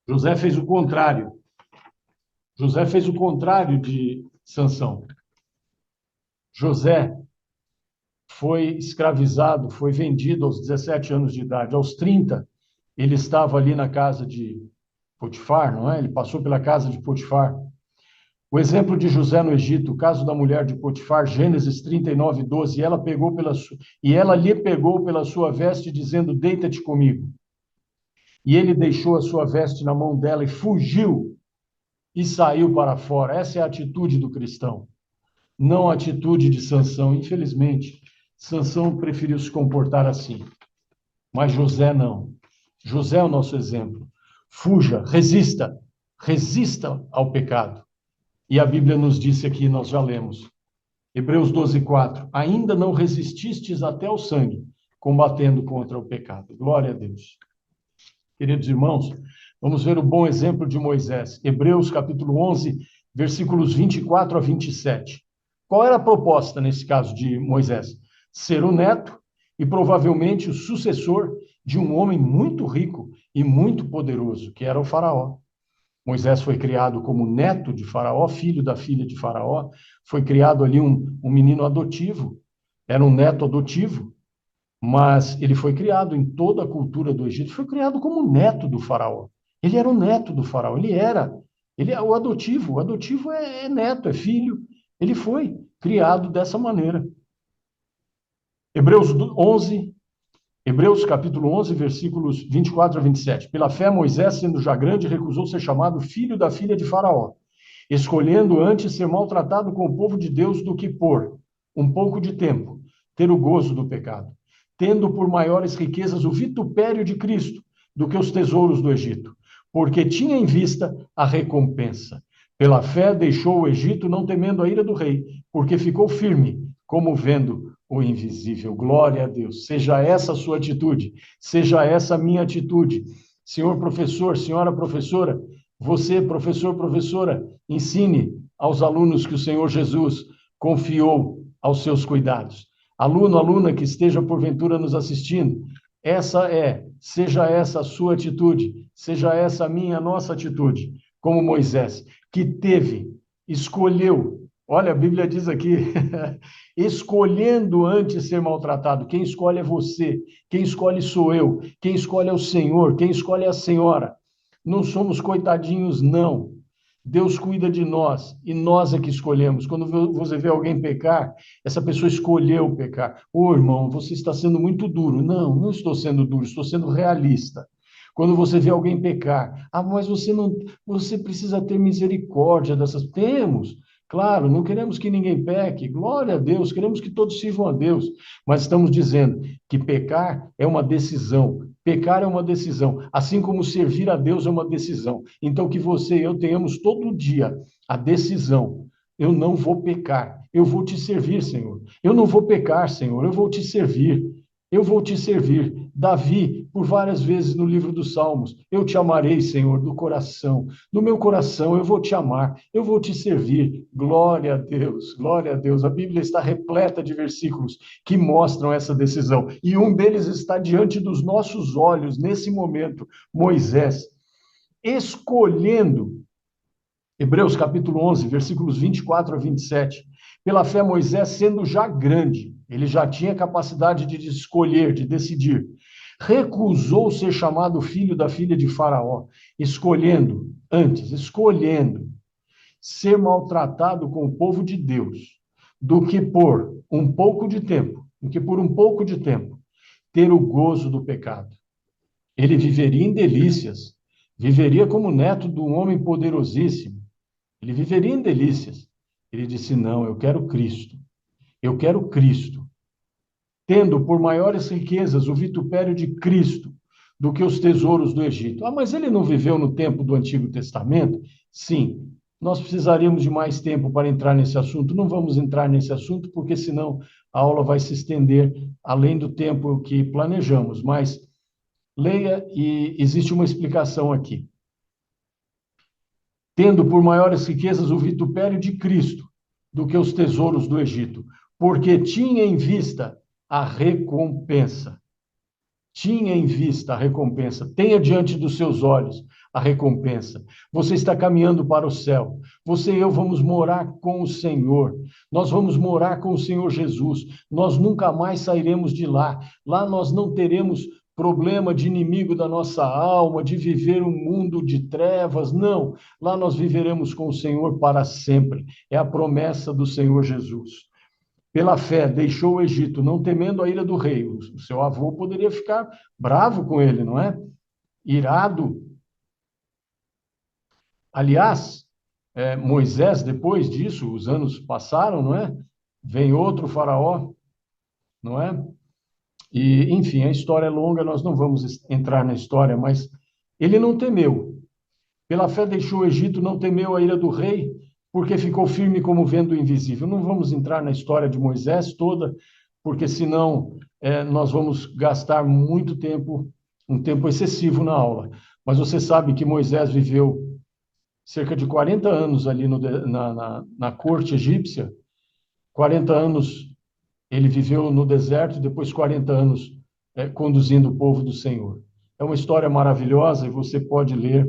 José fez o contrário. José fez o contrário de Sansão. José foi escravizado, foi vendido aos 17 anos de idade. Aos 30, ele estava ali na casa de Potifar, não é? Ele passou pela casa de Potifar. O exemplo de José no Egito, o caso da mulher de Potifar, Gênesis 39, 12, e ela lhe pegou pela sua veste, dizendo, deita-te comigo. E ele deixou a sua veste na mão dela e fugiu e saiu para fora. Essa é a atitude do cristão, não a atitude de Sansão. Infelizmente, Sansão preferiu se comportar assim, mas José não. José é o nosso exemplo. Fuja, resista ao pecado. E a Bíblia nos disse aqui, nós já lemos, Hebreus 12, 4, ainda não resististes até o sangue, combatendo contra o pecado. Glória a Deus. Queridos irmãos, vamos ver o bom exemplo de Moisés. Hebreus capítulo 11, versículos 24 a 27. Qual era a proposta nesse caso de Moisés? Ser o neto e provavelmente o sucessor de um homem muito rico e muito poderoso, que era o faraó. Moisés foi criado como neto de Faraó, filho da filha de Faraó, foi criado ali um menino adotivo, era um neto adotivo, mas ele foi criado em toda a cultura do Egito, foi criado como neto do Faraó. Ele era o neto do Faraó, ele é o adotivo é neto, é filho, ele foi criado dessa maneira. Hebreus 11, Hebreus capítulo 11, versículos 24 a 27. Pela fé, Moisés, sendo já grande, recusou ser chamado filho da filha de Faraó, escolhendo antes ser maltratado com o povo de Deus do que por um pouco de tempo ter o gozo do pecado, tendo por maiores riquezas o vitupério de Cristo do que os tesouros do Egito, porque tinha em vista a recompensa. Pela fé deixou o Egito, não temendo a ira do rei, porque ficou firme, como vendo o invisível. Glória a Deus. Seja essa a sua atitude, seja essa a minha atitude. Senhor professor, senhora professora, você, professor, professora, ensine aos alunos que o Senhor Jesus confiou aos seus cuidados. Aluno, aluna que esteja porventura nos assistindo, seja essa a sua atitude, seja essa a minha, a nossa atitude, como Moisés, que escolheu. Olha, a Bíblia diz aqui, escolhendo antes ser maltratado. Quem escolhe é você, quem escolhe sou eu, quem escolhe é o Senhor, quem escolhe é a senhora. Não somos coitadinhos, não. Deus cuida de nós e nós é que escolhemos. Quando você vê alguém pecar, essa pessoa escolheu pecar. Ô, irmão, você está sendo muito duro. Não, não estou sendo duro, estou sendo realista. Quando você vê alguém pecar, mas você precisa ter misericórdia dessas. Temos. Claro, não queremos que ninguém peque, glória a Deus, queremos que todos sirvam a Deus, mas estamos dizendo que pecar é uma decisão, pecar é uma decisão, assim como servir a Deus é uma decisão. Então, que você e eu tenhamos todo dia a decisão, eu não vou pecar, eu vou te servir, Senhor. Eu não vou pecar, Senhor, eu vou te servir. Eu vou te servir. Davi, por várias vezes no livro dos Salmos, eu te amarei, Senhor, do coração. No meu coração eu vou te amar, eu vou te servir. Glória a Deus, glória a Deus. A Bíblia está repleta de versículos que mostram essa decisão. E um deles está diante dos nossos olhos, nesse momento, Moisés, escolhendo, Hebreus capítulo 11, versículos 24 a 27. Pela fé, Moisés, sendo já grande, ele já tinha capacidade de escolher, de decidir. Recusou ser chamado filho da filha de Faraó, escolhendo ser maltratado com o povo de Deus, do que por um pouco de tempo, ter o gozo do pecado. Ele viveria em delícias, viveria como neto de um homem poderosíssimo. Ele viveria em delícias. Ele disse: não, eu quero Cristo. Eu quero Cristo. Tendo por maiores riquezas o vitupério de Cristo do que os tesouros do Egito. Mas ele não viveu no tempo do Antigo Testamento? Sim. Nós precisaríamos de mais tempo para entrar nesse assunto. Não vamos entrar nesse assunto, porque senão a aula vai se estender além do tempo que planejamos. Mas leia e existe uma explicação aqui. Tendo por maiores riquezas o vitupério de Cristo do que os tesouros do Egito, porque tinha em vista a recompensa. Tinha em vista a recompensa. Tenha diante dos seus olhos a recompensa. Você está caminhando para o céu. Você e eu vamos morar com o Senhor. Nós vamos morar com o Senhor Jesus. Nós nunca mais sairemos de lá. Lá nós não teremos problema de inimigo da nossa alma, de viver um mundo de trevas. Não. Lá nós viveremos com o Senhor para sempre. É a promessa do Senhor Jesus. Pela fé, deixou o Egito, não temendo a ira do rei. O seu avô poderia ficar bravo com ele, não é? Irado. Aliás, Moisés, depois disso, os anos passaram, não é? Vem outro faraó, não é? E, enfim, a história é longa, nós não vamos entrar na história, mas ele não temeu. Pela fé deixou o Egito, não temeu a ira do rei, porque ficou firme como vento invisível. Não vamos entrar na história de Moisés toda, porque senão nós vamos gastar muito tempo, um tempo excessivo na aula. Mas você sabe que Moisés viveu cerca de 40 anos ali na corte egípcia. 40 anos ele viveu no deserto, depois 40 anos conduzindo o povo do Senhor. É uma história maravilhosa e você pode ler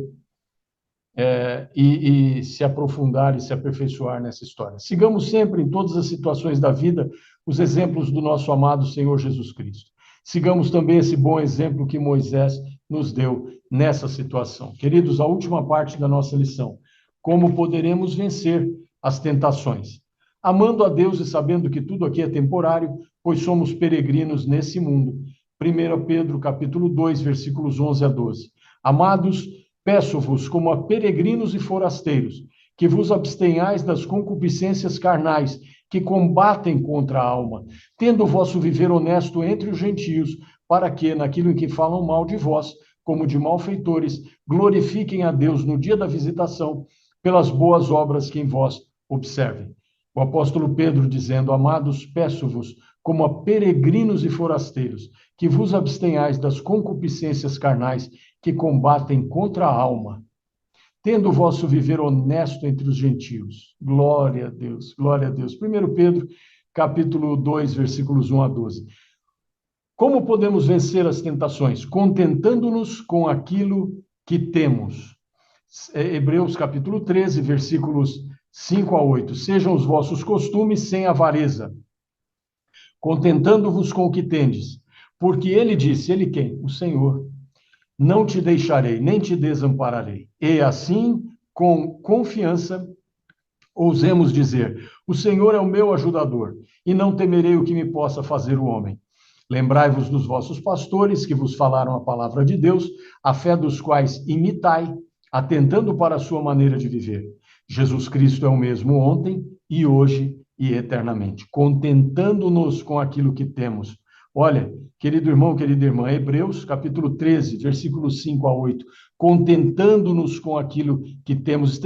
e se aprofundar e se aperfeiçoar nessa história. Sigamos sempre, em todas as situações da vida, os exemplos do nosso amado Senhor Jesus Cristo. Sigamos também esse bom exemplo que Moisés nos deu nessa situação. Queridos, a última parte da nossa lição: como poderemos vencer as tentações? Amando a Deus e sabendo que tudo aqui é temporário, pois somos peregrinos nesse mundo. 1 Pedro, capítulo 2, versículos 11 a 12. Amados, peço-vos, como a peregrinos e forasteiros, que vos abstenhais das concupiscências carnais, que combatem contra a alma, tendo o vosso viver honesto entre os gentios, para que, naquilo em que falam mal de vós, como de malfeitores, glorifiquem a Deus no dia da visitação, pelas boas obras que em vós observem. O apóstolo Pedro dizendo: amados, peço-vos, como a peregrinos e forasteiros, que vos abstenhais das concupiscências carnais, que combatem contra a alma, tendo o vosso viver honesto entre os gentios. Glória a Deus, glória a Deus. 1 Pedro, capítulo 2, versículos 1 a 12. Como podemos vencer as tentações? Contentando-nos com aquilo que temos. Hebreus, capítulo 13, versículos 5 a 8. Sejam os vossos costumes sem avareza, contentando-vos com o que tendes. Porque ele disse, ele quem? O Senhor: não te deixarei, nem te desampararei. E assim, com confiança, ousemos dizer: o Senhor é o meu ajudador, e não temerei o que me possa fazer o homem. Lembrai-vos dos vossos pastores, que vos falaram a palavra de Deus, a fé dos quais imitai, atentando para a sua maneira de viver. Jesus Cristo é o mesmo ontem, e hoje, e eternamente, contentando-nos com aquilo que temos. Olha, querido irmão, querida irmã, Hebreus, capítulo 13, versículos 5 a 8, contentando-nos com aquilo que temos,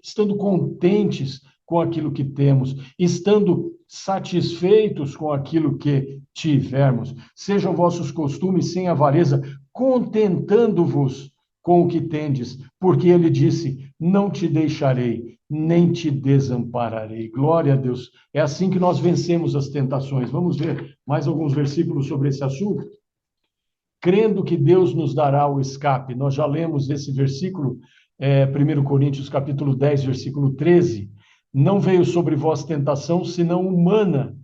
estando contentes com aquilo que temos, estando satisfeitos com aquilo que tivermos. Sejam vossos costumes sem avareza, contentando-vos com o que tendes, porque ele disse: não te deixarei, nem te desampararei. Glória a Deus. É assim que nós vencemos as tentações. Vamos ver mais alguns versículos sobre esse assunto? Crendo que Deus nos dará o escape. Nós já lemos esse versículo, 1 Coríntios capítulo 10, versículo 13. Não veio sobre vós tentação, senão humana.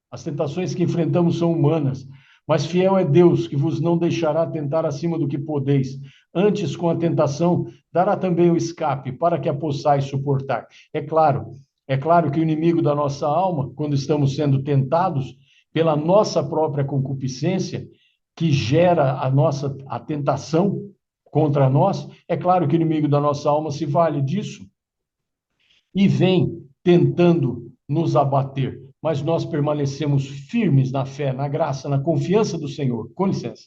As tentações que enfrentamos são humanas. Mas fiel é Deus, que vos não deixará tentar acima do que podeis. Antes, com a tentação, dará também o escape, para que a possais suportar. É claro que o inimigo da nossa alma, quando estamos sendo tentados pela nossa própria concupiscência, que gera a tentação contra nós, é claro que o inimigo da nossa alma se vale disso e vem tentando nos abater, mas nós permanecemos firmes na fé, na graça, na confiança do Senhor. Com licença.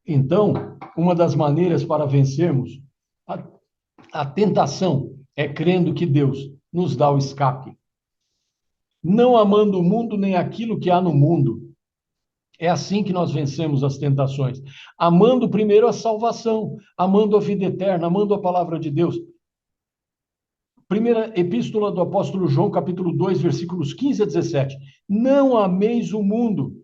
Então, uma das maneiras para vencermos a tentação é crendo que Deus nos dá o escape. Não amando o mundo nem aquilo que há no mundo. É assim que nós vencemos as tentações. Amando primeiro a salvação, amando a vida eterna, amando a palavra de Deus. Primeira epístola do apóstolo João, capítulo 2, versículos 15 a 17. Não ameis o mundo,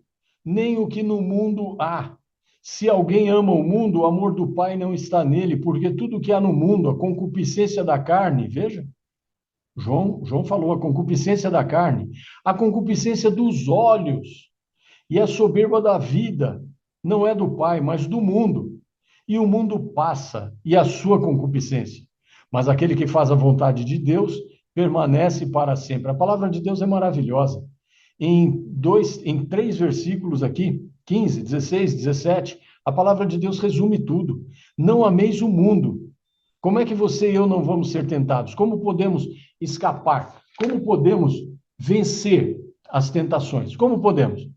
nem o que no mundo há. Se alguém ama o mundo, o amor do Pai não está nele, porque tudo que há no mundo, a concupiscência da carne, veja, João falou, a concupiscência da carne, a concupiscência dos olhos e a soberba da vida, não é do Pai, mas do mundo. E o mundo passa, e a sua concupiscência. Mas aquele que faz a vontade de Deus permanece para sempre. A palavra de Deus é maravilhosa. Em 3 versículos aqui, 15, 16, 17, a palavra de Deus resume tudo. Não ameis o mundo. Como é que você e eu não vamos ser tentados? Como podemos escapar? Como podemos vencer as tentações? Como podemos?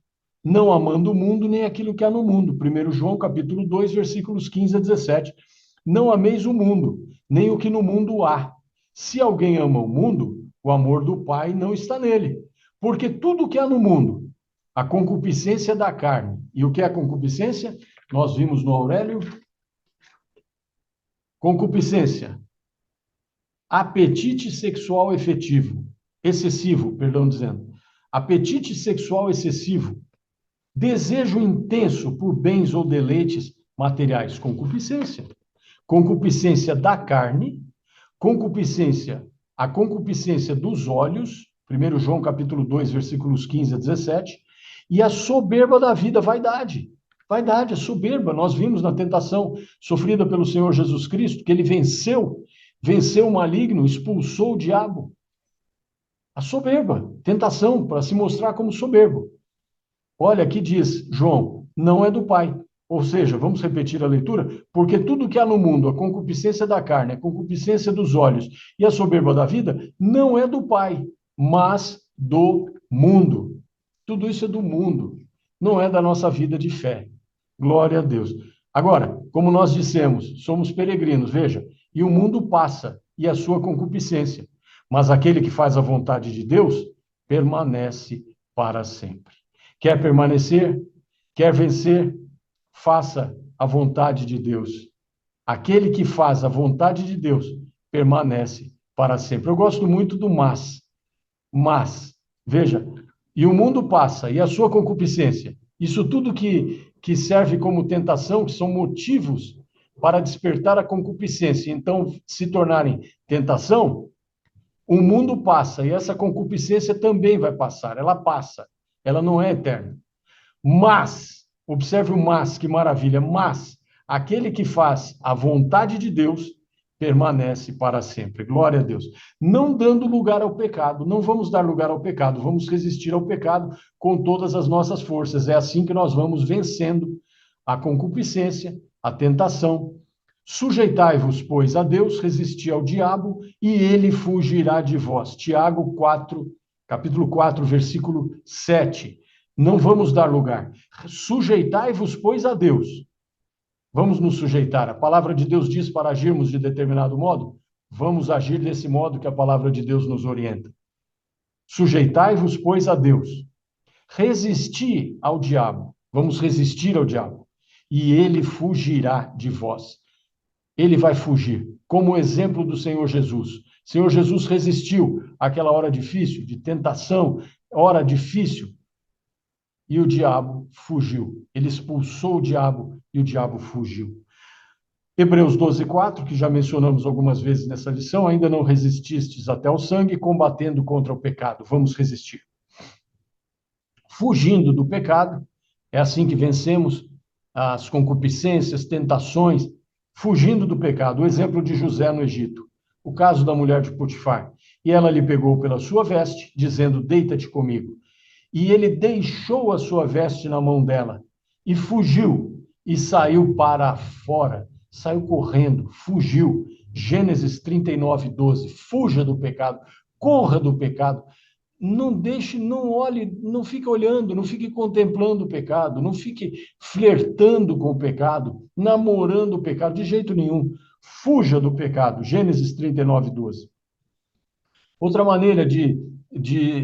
Não amando o mundo nem aquilo que há no mundo. 1 João capítulo 2, versículos 15 a 17. Não ameis o mundo, nem o que no mundo há. Se alguém ama o mundo, o amor do Pai não está nele. Porque tudo que há no mundo, a concupiscência da carne. E o que é a concupiscência? Nós vimos no Aurélio. Concupiscência. Apetite sexual excessivo, perdão dizendo. Apetite sexual excessivo. Desejo intenso por bens ou deleites materiais, concupiscência. Concupiscência da carne, a concupiscência dos olhos, 1 João capítulo 2, versículos 15 a 17, e a soberba da vida, vaidade. Vaidade, a soberba. Nós vimos na tentação sofrida pelo Senhor Jesus Cristo, que ele venceu o maligno, expulsou o diabo. A soberba, tentação, para se mostrar como soberbo. Olha, aqui diz, João, não é do Pai. Ou seja, vamos repetir a leitura? Porque tudo que há no mundo, a concupiscência da carne, a concupiscência dos olhos e a soberba da vida, não é do Pai, mas do mundo. Tudo isso é do mundo, não é da nossa vida de fé. Glória a Deus. Agora, como nós dissemos, somos peregrinos, veja, e o mundo passa, e a sua concupiscência, mas aquele que faz a vontade de Deus permanece para sempre. Quer permanecer? Quer vencer? Faça a vontade de Deus. Aquele que faz a vontade de Deus permanece para sempre. Eu gosto muito do mas, veja, e o mundo passa, e a sua concupiscência. Isso tudo que serve como tentação, que são motivos para despertar a concupiscência, então se tornarem tentação, o mundo passa, e essa concupiscência também vai passar, ela passa, ela não é eterna. Mas, observe o mas, que maravilha, mas aquele que faz a vontade de Deus permanece para sempre. Glória a Deus. Não dando lugar ao pecado, não vamos dar lugar ao pecado, vamos resistir ao pecado com todas as nossas forças. É assim que nós vamos vencendo a concupiscência, a tentação. Sujeitai-vos, pois, a Deus, resisti ao diabo, e ele fugirá de vós. Tiago 4, capítulo 4, versículo 7. Não vamos dar lugar. Sujeitai-vos, pois, a Deus. Vamos nos sujeitar. A palavra de Deus diz para agirmos de determinado modo. Vamos agir desse modo que a palavra de Deus nos orienta. Sujeitai-vos, pois, a Deus. Resisti ao diabo. Vamos resistir ao diabo. E ele fugirá de vós. Ele vai fugir. Como o exemplo do Senhor Jesus. O Senhor Jesus resistiu àquela hora difícil, de tentação, hora difícil. E o diabo fugiu. Ele expulsou o diabo e o diabo fugiu. Hebreus 12, 4, que já mencionamos algumas vezes nessa lição, ainda não resististes até ao sangue, combatendo contra o pecado. Vamos resistir. Fugindo do pecado, é assim que vencemos as concupiscências, tentações, fugindo do pecado. O exemplo de José no Egito, o caso da mulher de Potifar. E ela lhe pegou pela sua veste, dizendo, deita-te comigo. E ele deixou a sua veste na mão dela e fugiu e saiu para fora. Saiu correndo, fugiu. Gênesis 39, 12. Fuja do pecado, corra do pecado. Não deixe, não olhe, não fique olhando, não fique contemplando o pecado, não fique flertando com o pecado, namorando o pecado, de jeito nenhum. Fuja do pecado. Gênesis 39, 12. Outra maneira de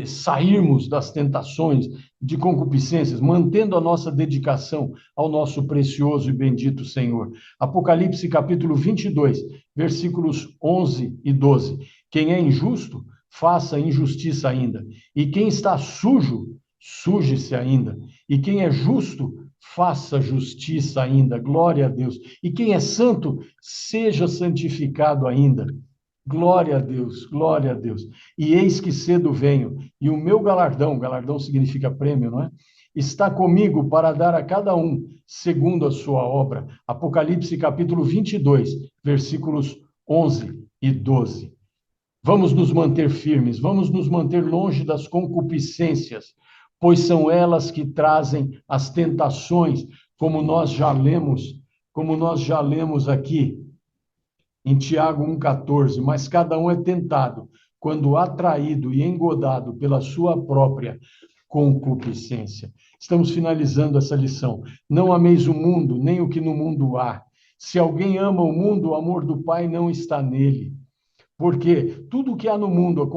sairmos das tentações, de concupiscências, mantendo a nossa dedicação ao nosso precioso e bendito Senhor. Apocalipse capítulo 22, versículos 11 e 12. Quem é injusto, faça injustiça ainda. E quem está sujo, suje-se ainda. E quem é justo, faça justiça ainda, glória a Deus. E quem é santo, seja santificado ainda. Glória a Deus, glória a Deus. E eis que cedo venho, e o meu galardão, galardão significa prêmio, não é? Está comigo para dar a cada um segundo a sua obra. Apocalipse capítulo 22, versículos 11 e 12. Vamos nos manter firmes, vamos nos manter longe das concupiscências, pois são elas que trazem as tentações, como nós já lemos aqui em Tiago 1,14, mas cada um é tentado quando atraído e engodado pela sua própria concupiscência. Estamos finalizando essa lição. Não ameis o mundo, nem o que no mundo há. Se alguém ama o mundo, o amor do Pai não está nele. Porque tudo o que há no mundo, a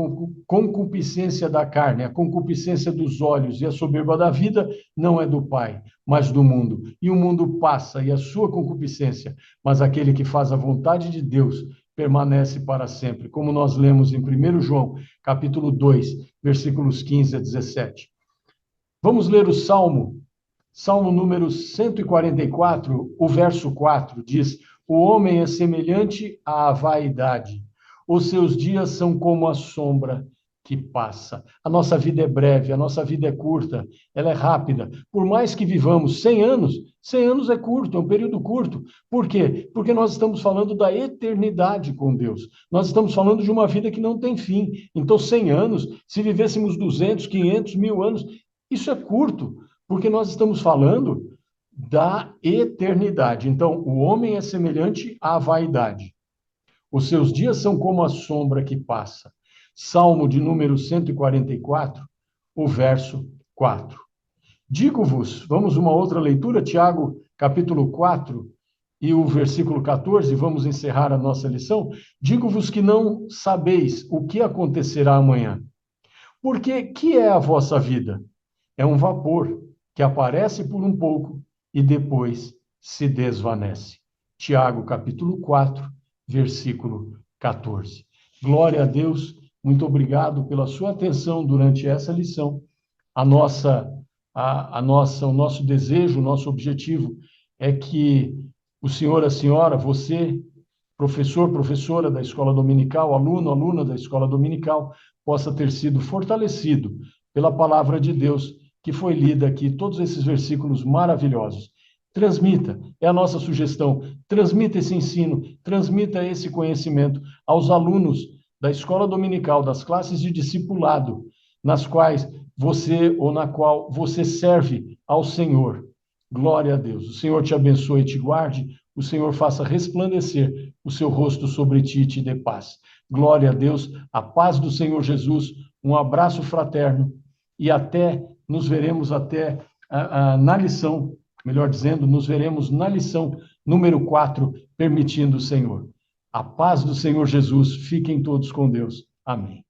concupiscência da carne, a concupiscência dos olhos e a soberba da vida, não é do Pai, mas do mundo. E o mundo passa e a sua concupiscência, mas aquele que faz a vontade de Deus permanece para sempre. Como nós lemos em 1 João, capítulo 2, versículos 15 a 17. Vamos ler o Salmo número 144, o verso 4, diz: O homem é semelhante à vaidade. Os seus dias são como a sombra que passa. A nossa vida é breve, a nossa vida é curta, ela é rápida. Por mais que vivamos 100 anos é curto, é um período curto. Por quê? Porque nós estamos falando da eternidade com Deus. Nós estamos falando de uma vida que não tem fim. Então, 100 anos, se vivêssemos 200, 500, 1000 anos, isso é curto, porque nós estamos falando da eternidade. Então, o homem é semelhante à vaidade. Os seus dias são como a sombra que passa. Salmo de número 144, o verso 4. Digo-vos, vamos uma outra leitura, Tiago, capítulo 4, e o versículo 14, vamos encerrar a nossa lição. Digo-vos que não sabeis o que acontecerá amanhã. Porque que é a vossa vida? É um vapor que aparece por um pouco e depois se desvanece. Tiago, capítulo 4, versículo 14. Glória a Deus, muito obrigado pela sua atenção durante essa lição. O nosso desejo, o nosso objetivo é que o senhor, a senhora, você, professor, professora da escola dominical, aluno, aluna da escola dominical, possa ter sido fortalecido pela palavra de Deus que foi lida aqui, todos esses versículos maravilhosos. Transmita, é a nossa sugestão, transmita esse ensino, transmita esse conhecimento aos alunos da escola dominical, das classes de discipulado, nas quais você ou na qual você serve ao Senhor. Glória a Deus. O Senhor te abençoe e te guarde, o Senhor faça resplandecer o seu rosto sobre ti e te dê paz. Glória a Deus, a paz do Senhor Jesus, um abraço fraterno e nos veremos na lição, melhor dizendo, nos veremos na lição número 4, permitindo o Senhor. A paz do Senhor Jesus, fiquem todos com Deus. Amém.